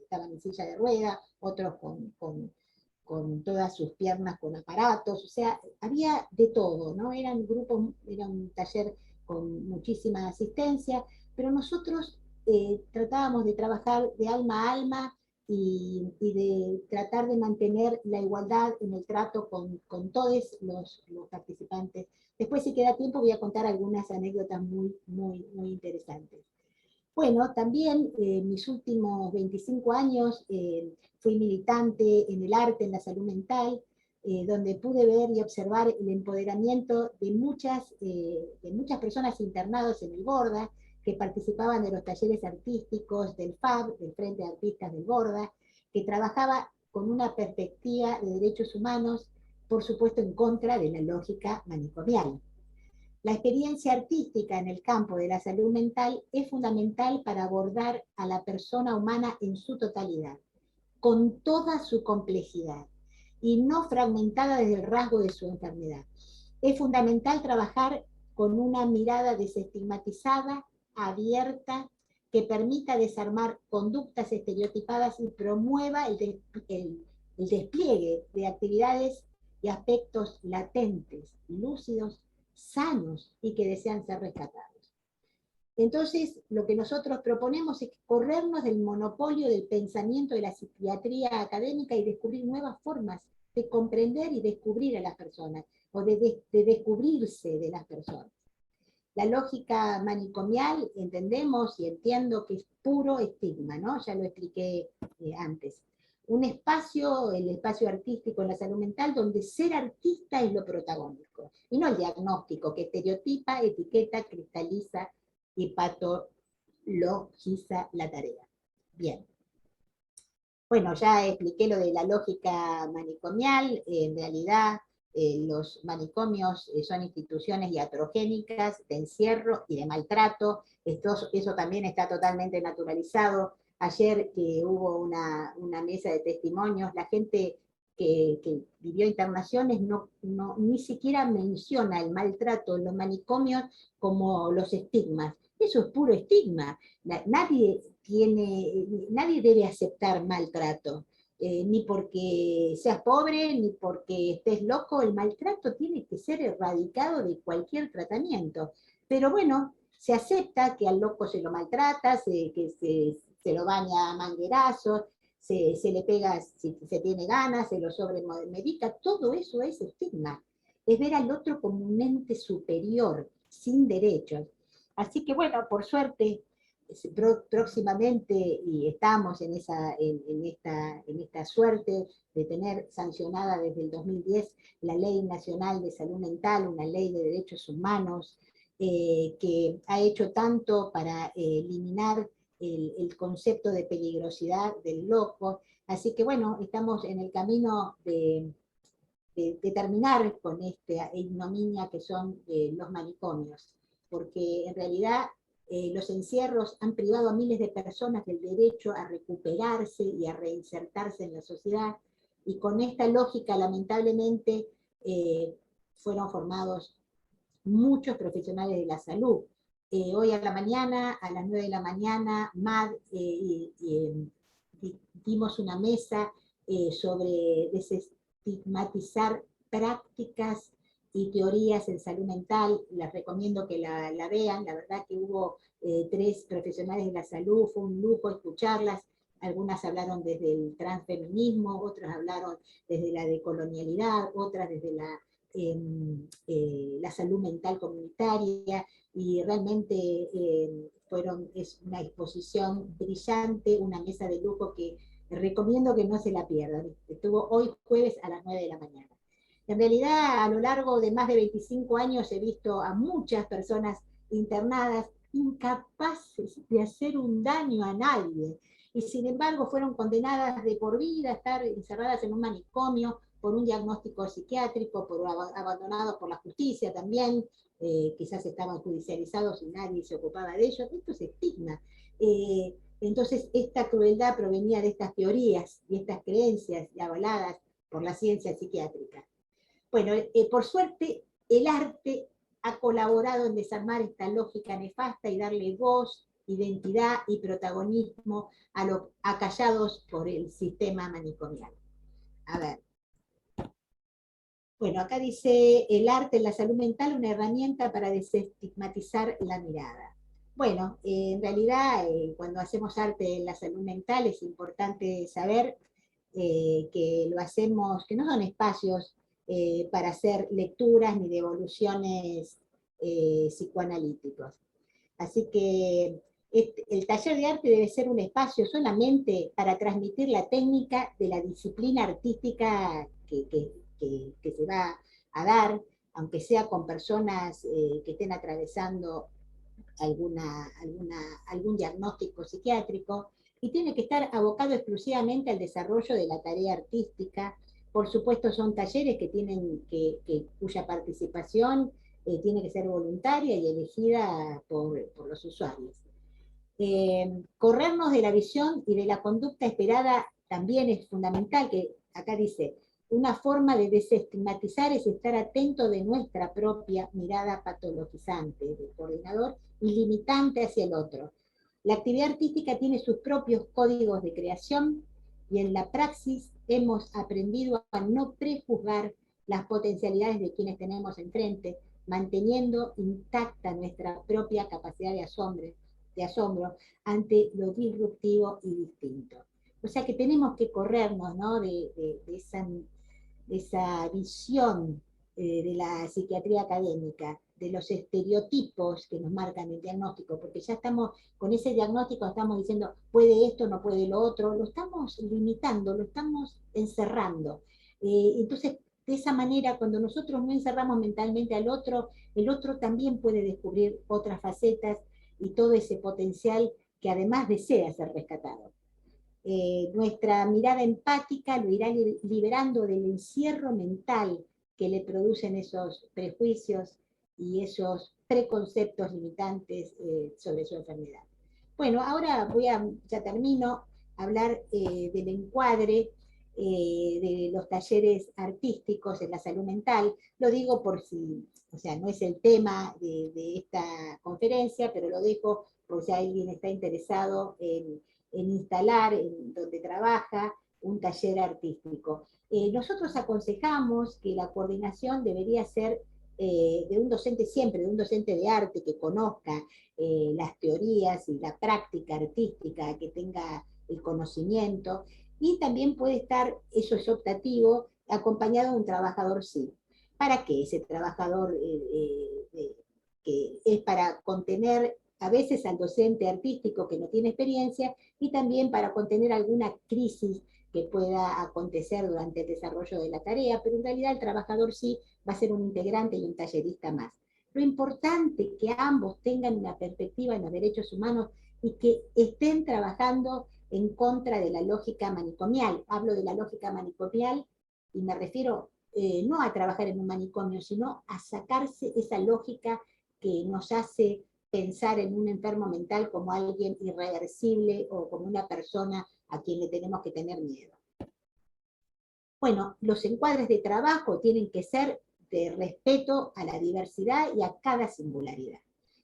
estaban en silla de rueda, otros con todas sus piernas con aparatos, o sea, había de todo, ¿no? Eran grupos, era un taller con muchísima asistencia, pero nosotros tratábamos de trabajar de alma a alma y de tratar de mantener la igualdad en el trato con todos los participantes. Después, si queda tiempo, voy a contar algunas anécdotas muy interesantes. Bueno, también mis últimos 25 años fui militante en el arte, en la salud mental, donde pude ver y observar el empoderamiento de muchas personas internadas en el Borda, que participaban de los talleres artísticos del FAB, del Frente de Artistas del Borda, que trabajaba con una perspectiva de derechos humanos, por supuesto en contra de la lógica manicomial. La experiencia artística en el campo de la salud mental es fundamental para abordar a la persona humana en su totalidad, con toda su complejidad, y no fragmentada desde el rasgo de su enfermedad. Es fundamental trabajar con una mirada desestigmatizada, abierta, que permita desarmar conductas estereotipadas y promueva el despliegue de actividades y aspectos latentes, lúcidos, sanos y que desean ser rescatados. Entonces, lo que nosotros proponemos es corrernos del monopolio del pensamiento de la psiquiatría académica y descubrir nuevas formas de comprender y descubrir a las personas, o de descubrirse de las personas. La lógica manicomial, entendemos y entiendo que es puro estigma, ¿no? Ya lo expliqué antes. Un espacio, el espacio artístico en la salud mental, donde ser artista es lo protagónico, y no el diagnóstico que estereotipa, etiqueta, cristaliza y patologiza la tarea. Bien. Bueno, ya expliqué lo de la lógica manicomial. En realidad los manicomios son instituciones iatrogénicas de encierro y de maltrato. Eso también está totalmente naturalizado. Ayer que hubo una mesa de testimonios, la gente que vivió internaciones ni siquiera menciona el maltrato en los manicomios como los estigmas. Eso es puro estigma. Nadie debe aceptar maltrato, ni porque seas pobre, ni porque estés loco. El maltrato tiene que ser erradicado de cualquier tratamiento. Pero bueno, se acepta que al loco se lo maltrata, que se lo baña a manguerazos, se le pega si se tiene ganas, se lo sobremedica. Todo eso es estigma. Es ver al otro como un ente superior, sin derechos. Así que bueno, por suerte, próximamente, y estamos en esta suerte de tener sancionada desde el 2010 la Ley Nacional de Salud Mental, una ley de derechos humanos, que ha hecho tanto para eliminar el concepto de peligrosidad del loco. Así que bueno, estamos en el camino de terminar con esta ignominia que son los manicomios, porque en realidad los encierros han privado a miles de personas del derecho a recuperarse y a reinsertarse en la sociedad, y con esta lógica, lamentablemente, fueron formados muchos profesionales de la salud. Hoy a la mañana, a las 9 de la mañana, MAD dimos una mesa sobre desestigmatizar prácticas y teorías en salud mental. Les recomiendo que la vean. La verdad que hubo 3 profesionales de la salud, fue un lujo escucharlas. Algunas hablaron desde el transfeminismo, otras hablaron desde la decolonialidad, otras desde la salud mental comunitaria, y realmente es una exposición brillante, una mesa de lujo que recomiendo que no se la pierdan. Estuvo hoy jueves a las 9 de la mañana. En realidad, a lo largo de más de 25 años he visto a muchas personas internadas incapaces de hacer un daño a nadie, y sin embargo fueron condenadas de por vida a estar encerradas en un manicomio por un diagnóstico psiquiátrico, abandonados por la justicia también, quizás estaban judicializados y nadie se ocupaba de ellos. Esto es estigma. Entonces, esta crueldad provenía de estas teorías y estas creencias avaladas por la ciencia psiquiátrica. Bueno, por suerte, el arte ha colaborado en desarmar esta lógica nefasta y darle voz, identidad y protagonismo a los acallados por el sistema manicomial. A ver. Bueno, acá dice: el arte en la salud mental, una herramienta para desestigmatizar la mirada. Bueno, en realidad cuando hacemos arte en la salud mental es importante saber que lo hacemos, que no son espacios para hacer lecturas ni devoluciones psicoanalíticos. Así que el taller de arte debe ser un espacio solamente para transmitir la técnica de la disciplina artística que se va a dar, aunque sea con personas que estén atravesando algún diagnóstico psiquiátrico, y tiene que estar abocado exclusivamente al desarrollo de la tarea artística. Por supuesto, son talleres que cuya participación tiene que ser voluntaria y elegida por los usuarios. Corrernos de la visión y de la conducta esperada también es fundamental, que acá dice, una forma de desestigmatizar es estar atento de nuestra propia mirada patologizante del coordinador y limitante hacia el otro. La actividad artística tiene sus propios códigos de creación y en la praxis hemos aprendido a no prejuzgar las potencialidades de quienes tenemos enfrente, manteniendo intacta nuestra propia capacidad de asombro ante lo disruptivo y distinto. O sea que tenemos que corrernos, ¿no?, de esa visión de la psiquiatría académica, de los estereotipos que nos marcan el diagnóstico, porque ya estamos, con ese diagnóstico estamos diciendo, puede esto, no puede lo otro, lo estamos limitando, lo estamos encerrando. Entonces, de esa manera, cuando nosotros no encerramos mentalmente al otro, el otro también puede descubrir otras facetas y todo ese potencial que además desea ser rescatado. Nuestra mirada empática lo irá liberando del encierro mental que le producen esos prejuicios y esos preconceptos limitantes sobre su enfermedad. Bueno, ahora ya termino, a hablar del encuadre de los talleres artísticos en la salud mental. Lo digo por si, o sea, no es el tema de esta conferencia, pero lo dejo por si alguien está interesado en instalar en donde trabaja un taller artístico. Nosotros aconsejamos que la coordinación debería ser de un docente siempre, de un docente de arte que conozca las teorías y la práctica artística, que tenga el conocimiento, y también puede estar, eso es optativo, acompañado de un trabajador sí. ¿Para qué ese trabajador que es para contener a veces al docente artístico que no tiene experiencia y también para contener alguna crisis que pueda acontecer durante el desarrollo de la tarea, pero en realidad el trabajador sí va a ser un integrante y un tallerista más. Lo importante es que ambos tengan una perspectiva en los derechos humanos y que estén trabajando en contra de la lógica manicomial. Hablo de la lógica manicomial y me refiero no a trabajar en un manicomio, sino a sacarse esa lógica que nos hace pensar en un enfermo mental como alguien irreversible o como una persona a quien le tenemos que tener miedo. Bueno, los encuadres de trabajo tienen que ser de respeto a la diversidad y a cada singularidad.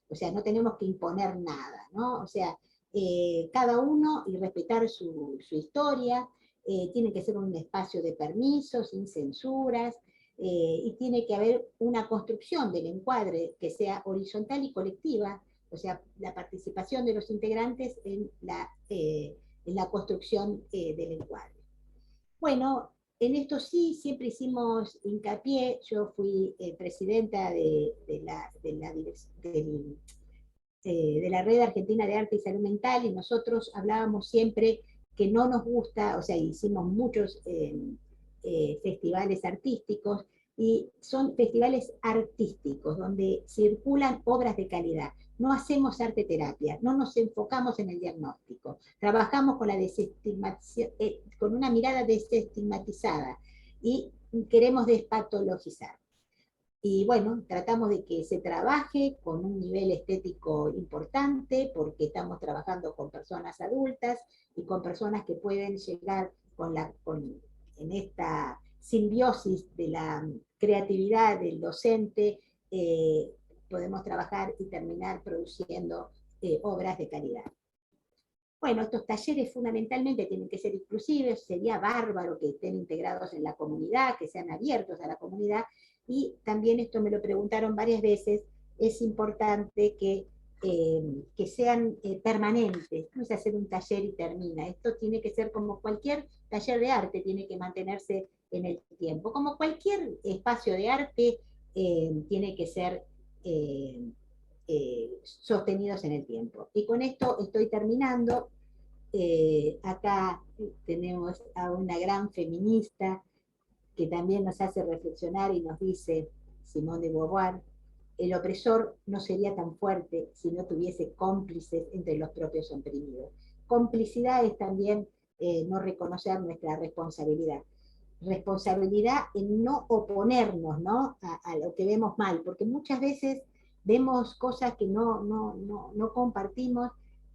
O sea, no tenemos que imponer nada, ¿no? O sea, cada uno y respetar su historia, tiene que ser un espacio de permisos, sin censuras, y tiene que haber una construcción del encuadre que sea horizontal y colectiva, o sea, la participación de los integrantes en la construcción del encuadre. Bueno, en esto sí, siempre hicimos hincapié. Yo fui presidenta de la Red Argentina de Arte y Salud Mental, y nosotros hablábamos siempre que no nos gusta, o sea, hicimos muchos festivales artísticos, y son festivales artísticos donde circulan obras de calidad. No hacemos arte terapia, no nos enfocamos en el diagnóstico, trabajamos con la desestigmatización, con una mirada desestigmatizada, y queremos despatologizar. Y bueno, tratamos de que se trabaje con un nivel estético importante, porque estamos trabajando con personas adultas y con personas que pueden llegar en esta simbiosis de la creatividad del docente, podemos trabajar y terminar produciendo obras de calidad. Bueno, estos talleres fundamentalmente tienen que ser inclusivos, sería bárbaro que estén integrados en la comunidad, que sean abiertos a la comunidad, y también esto me lo preguntaron varias veces, es importante que que sean permanentes. No es hacer un taller y termina. Esto tiene que ser como cualquier taller de arte, tiene que mantenerse en el tiempo. Como cualquier espacio de arte, tiene que ser sostenidos en el tiempo. Y con esto estoy terminando. Acá tenemos a una gran feminista que también nos hace reflexionar y nos dice, Simone de Beauvoir, el opresor no sería tan fuerte si no tuviese cómplices entre los propios oprimidos. Complicidad es también no reconocer nuestra responsabilidad. Responsabilidad en no oponernos, ¿no? A lo que vemos mal, porque muchas veces vemos cosas que no compartimos,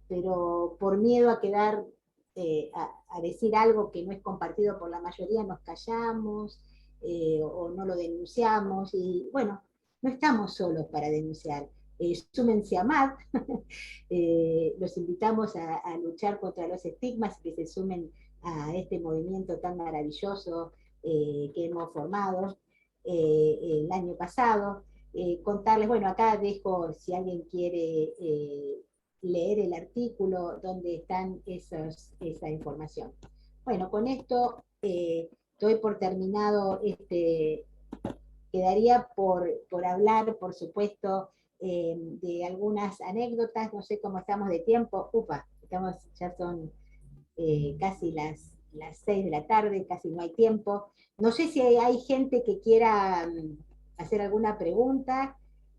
pero por miedo a quedar, a decir algo que no es compartido por la mayoría, nos callamos o no lo denunciamos, y bueno, no estamos solos para denunciar. Súmense a MAD, los invitamos a luchar contra los estigmas, que se sumen a este movimiento tan maravilloso que hemos formado el año pasado. Contarles, bueno, acá dejo, si alguien quiere leer el artículo donde están esa información. Bueno, con esto doy por terminado quedaría por hablar, por supuesto, de algunas anécdotas. No sé cómo estamos de tiempo. Upa, ya son casi las 6 de la tarde, casi no hay tiempo. No sé si hay gente que quiera hacer alguna pregunta.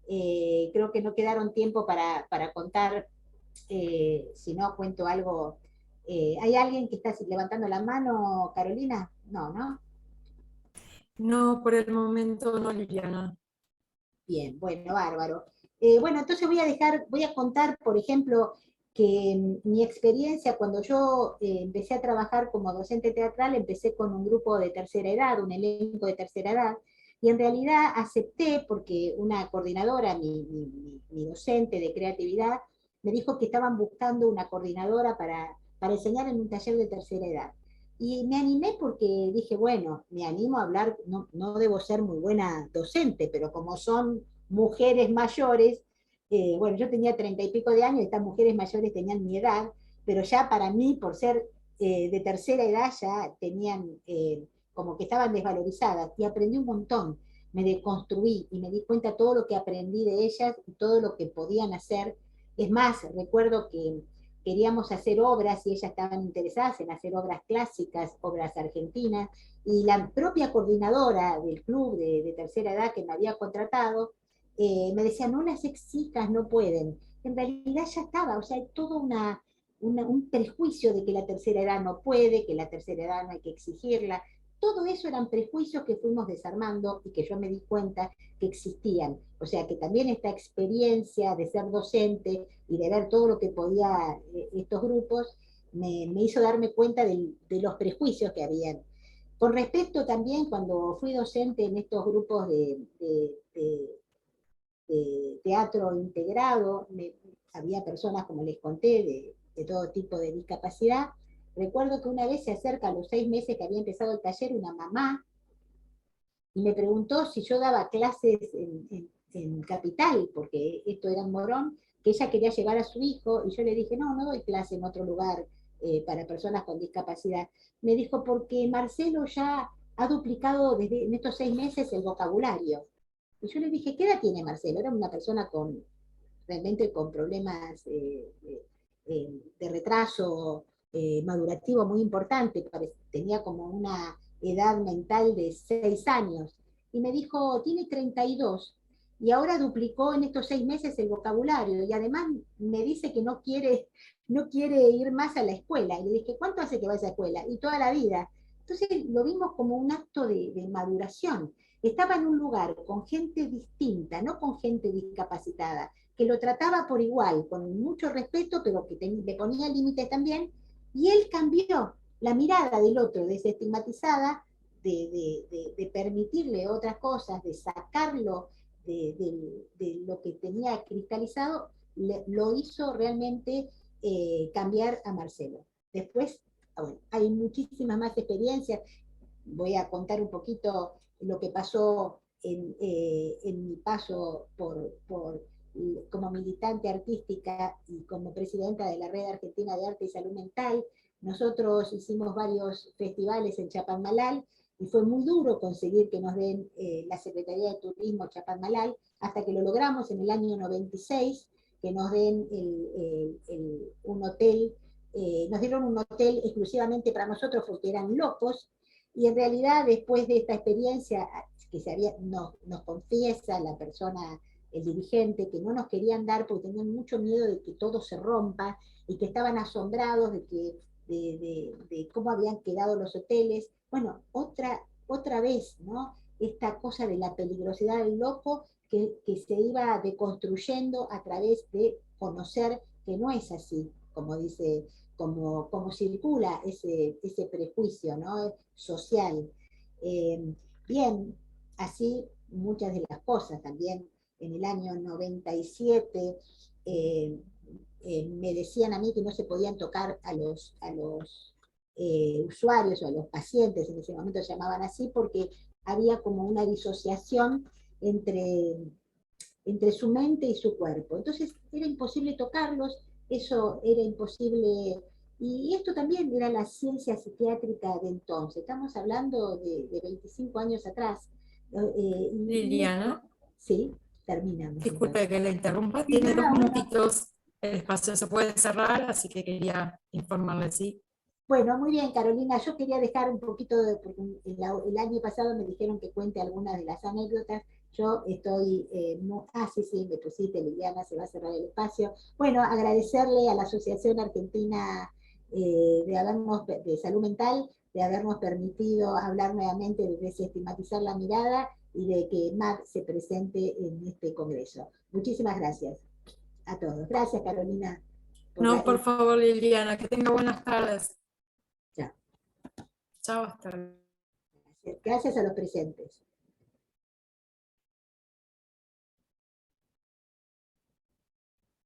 Creo que no quedaron tiempo para contar, si no cuento algo. ¿Hay alguien que está levantando la mano, Carolina? No, ¿no? No, por el momento no, Liliana. Bien, bueno, bárbaro. Bueno, entonces voy a contar, por ejemplo, que mi experiencia cuando yo empecé a trabajar como docente teatral, empecé con un grupo de tercera edad, un elenco de tercera edad, y en realidad acepté porque una coordinadora, mi docente de creatividad, me dijo que estaban buscando una coordinadora para enseñar en un taller de tercera edad. Y me animé porque dije, bueno, me animo a hablar, no debo ser muy buena docente, pero como son mujeres mayores, bueno, yo tenía 30 y pico de años, y estas mujeres mayores tenían mi edad, pero ya para mí, por ser de tercera edad, ya tenían, como que estaban desvalorizadas, y aprendí un montón, me deconstruí y me di cuenta todo lo que aprendí de ellas y todo lo que podían hacer. Es más, recuerdo que queríamos hacer obras y ellas estaban interesadas en hacer obras clásicas, obras argentinas, y la propia coordinadora del club de tercera edad que me había contratado me decía, no las exijas, no pueden. En realidad ya estaba, o sea, hay todo un prejuicio de que la tercera edad no puede, que la tercera edad no hay que exigirla. Todo eso eran prejuicios que fuimos desarmando y que yo me di cuenta que existían. O sea, que también esta experiencia de ser docente y de ver todo lo que podía estos grupos, me hizo darme cuenta de los prejuicios que habían. Con respecto también, cuando fui docente en estos grupos de teatro integrado, había personas, como les conté, de todo tipo de discapacidad. Recuerdo que una vez se acerca a los 6 meses que había empezado el taller una mamá y me preguntó si yo daba clases en Capital, porque esto era en Morón, que ella quería llevar a su hijo, y yo le dije, no doy clase en otro lugar para personas con discapacidad. Me dijo, porque Marcelo ya ha duplicado en estos 6 meses el vocabulario. Y yo le dije, ¿qué edad tiene Marcelo? Era una persona realmente con problemas de retraso madurativo muy importante, tenía como una edad mental de 6 años. Y me dijo, tiene 32, y ahora duplicó en estos 6 meses el vocabulario, y además me dice que no quiere ir más a la escuela. Y le dije, ¿cuánto hace que va a esa escuela? Y toda la vida. Entonces lo vimos como un acto de maduración. Estaba en un lugar con gente distinta, no con gente discapacitada, que lo trataba por igual, con mucho respeto, pero que le ponía límites también, y él cambió la mirada del otro, desestigmatizada, de permitirle otras cosas, de sacarlo de lo que tenía cristalizado, lo hizo realmente cambiar a Marcelo. Después, bueno, hay muchísimas más experiencias. Voy a contar un poquito lo que pasó en mi paso por como militante artística y como presidenta de la Red Argentina de Arte y Salud Mental, nosotros hicimos varios festivales en Chapadmalal y fue muy duro conseguir que nos den la Secretaría de Turismo Chapadmalal, hasta que lo logramos en el año 96, que nos den un hotel, nos dieron un hotel exclusivamente para nosotros porque eran locos, y en realidad después de esta experiencia que nos confiesa la persona, el dirigente, que no nos querían dar porque tenían mucho miedo de que todo se rompa y que estaban asombrados de cómo habían quedado los hoteles. Bueno, otra vez, ¿no? Esta cosa de la peligrosidad del loco que se iba deconstruyendo a través de conocer que no es así, como dice, como circula ese prejuicio, ¿no? Social. Bien, así muchas de las cosas. También en el año 97 me decían a mí que no se podían tocar a los usuarios o a los pacientes, en ese momento se llamaban así, porque había como una disociación entre su mente y su cuerpo. Entonces era imposible tocarlos, eso era imposible. Y esto también era la ciencia psiquiátrica de entonces. Estamos hablando de 25 años atrás. Liliana, Sí, terminamos. disculpe que la interrumpa, Sí, tiene 2 bueno. minutitos, el espacio se puede cerrar, así que quería informarle, sí. Bueno, muy bien, Carolina. Yo quería dejar un poquito, porque el año pasado me dijeron que cuente algunas de las anécdotas. Yo estoy, sí, me pusiste, Liliana, se va a cerrar el espacio. Bueno, agradecerle a la Asociación Argentina de Salud Mental, de habernos permitido hablar nuevamente de desestigmatizar la mirada y de que MAD se presente en este congreso. Muchísimas gracias a todos. Gracias, Carolina. No, por favor, Liliana, que tenga buenas tardes. Chao. Chao, hasta luego. Gracias a los presentes.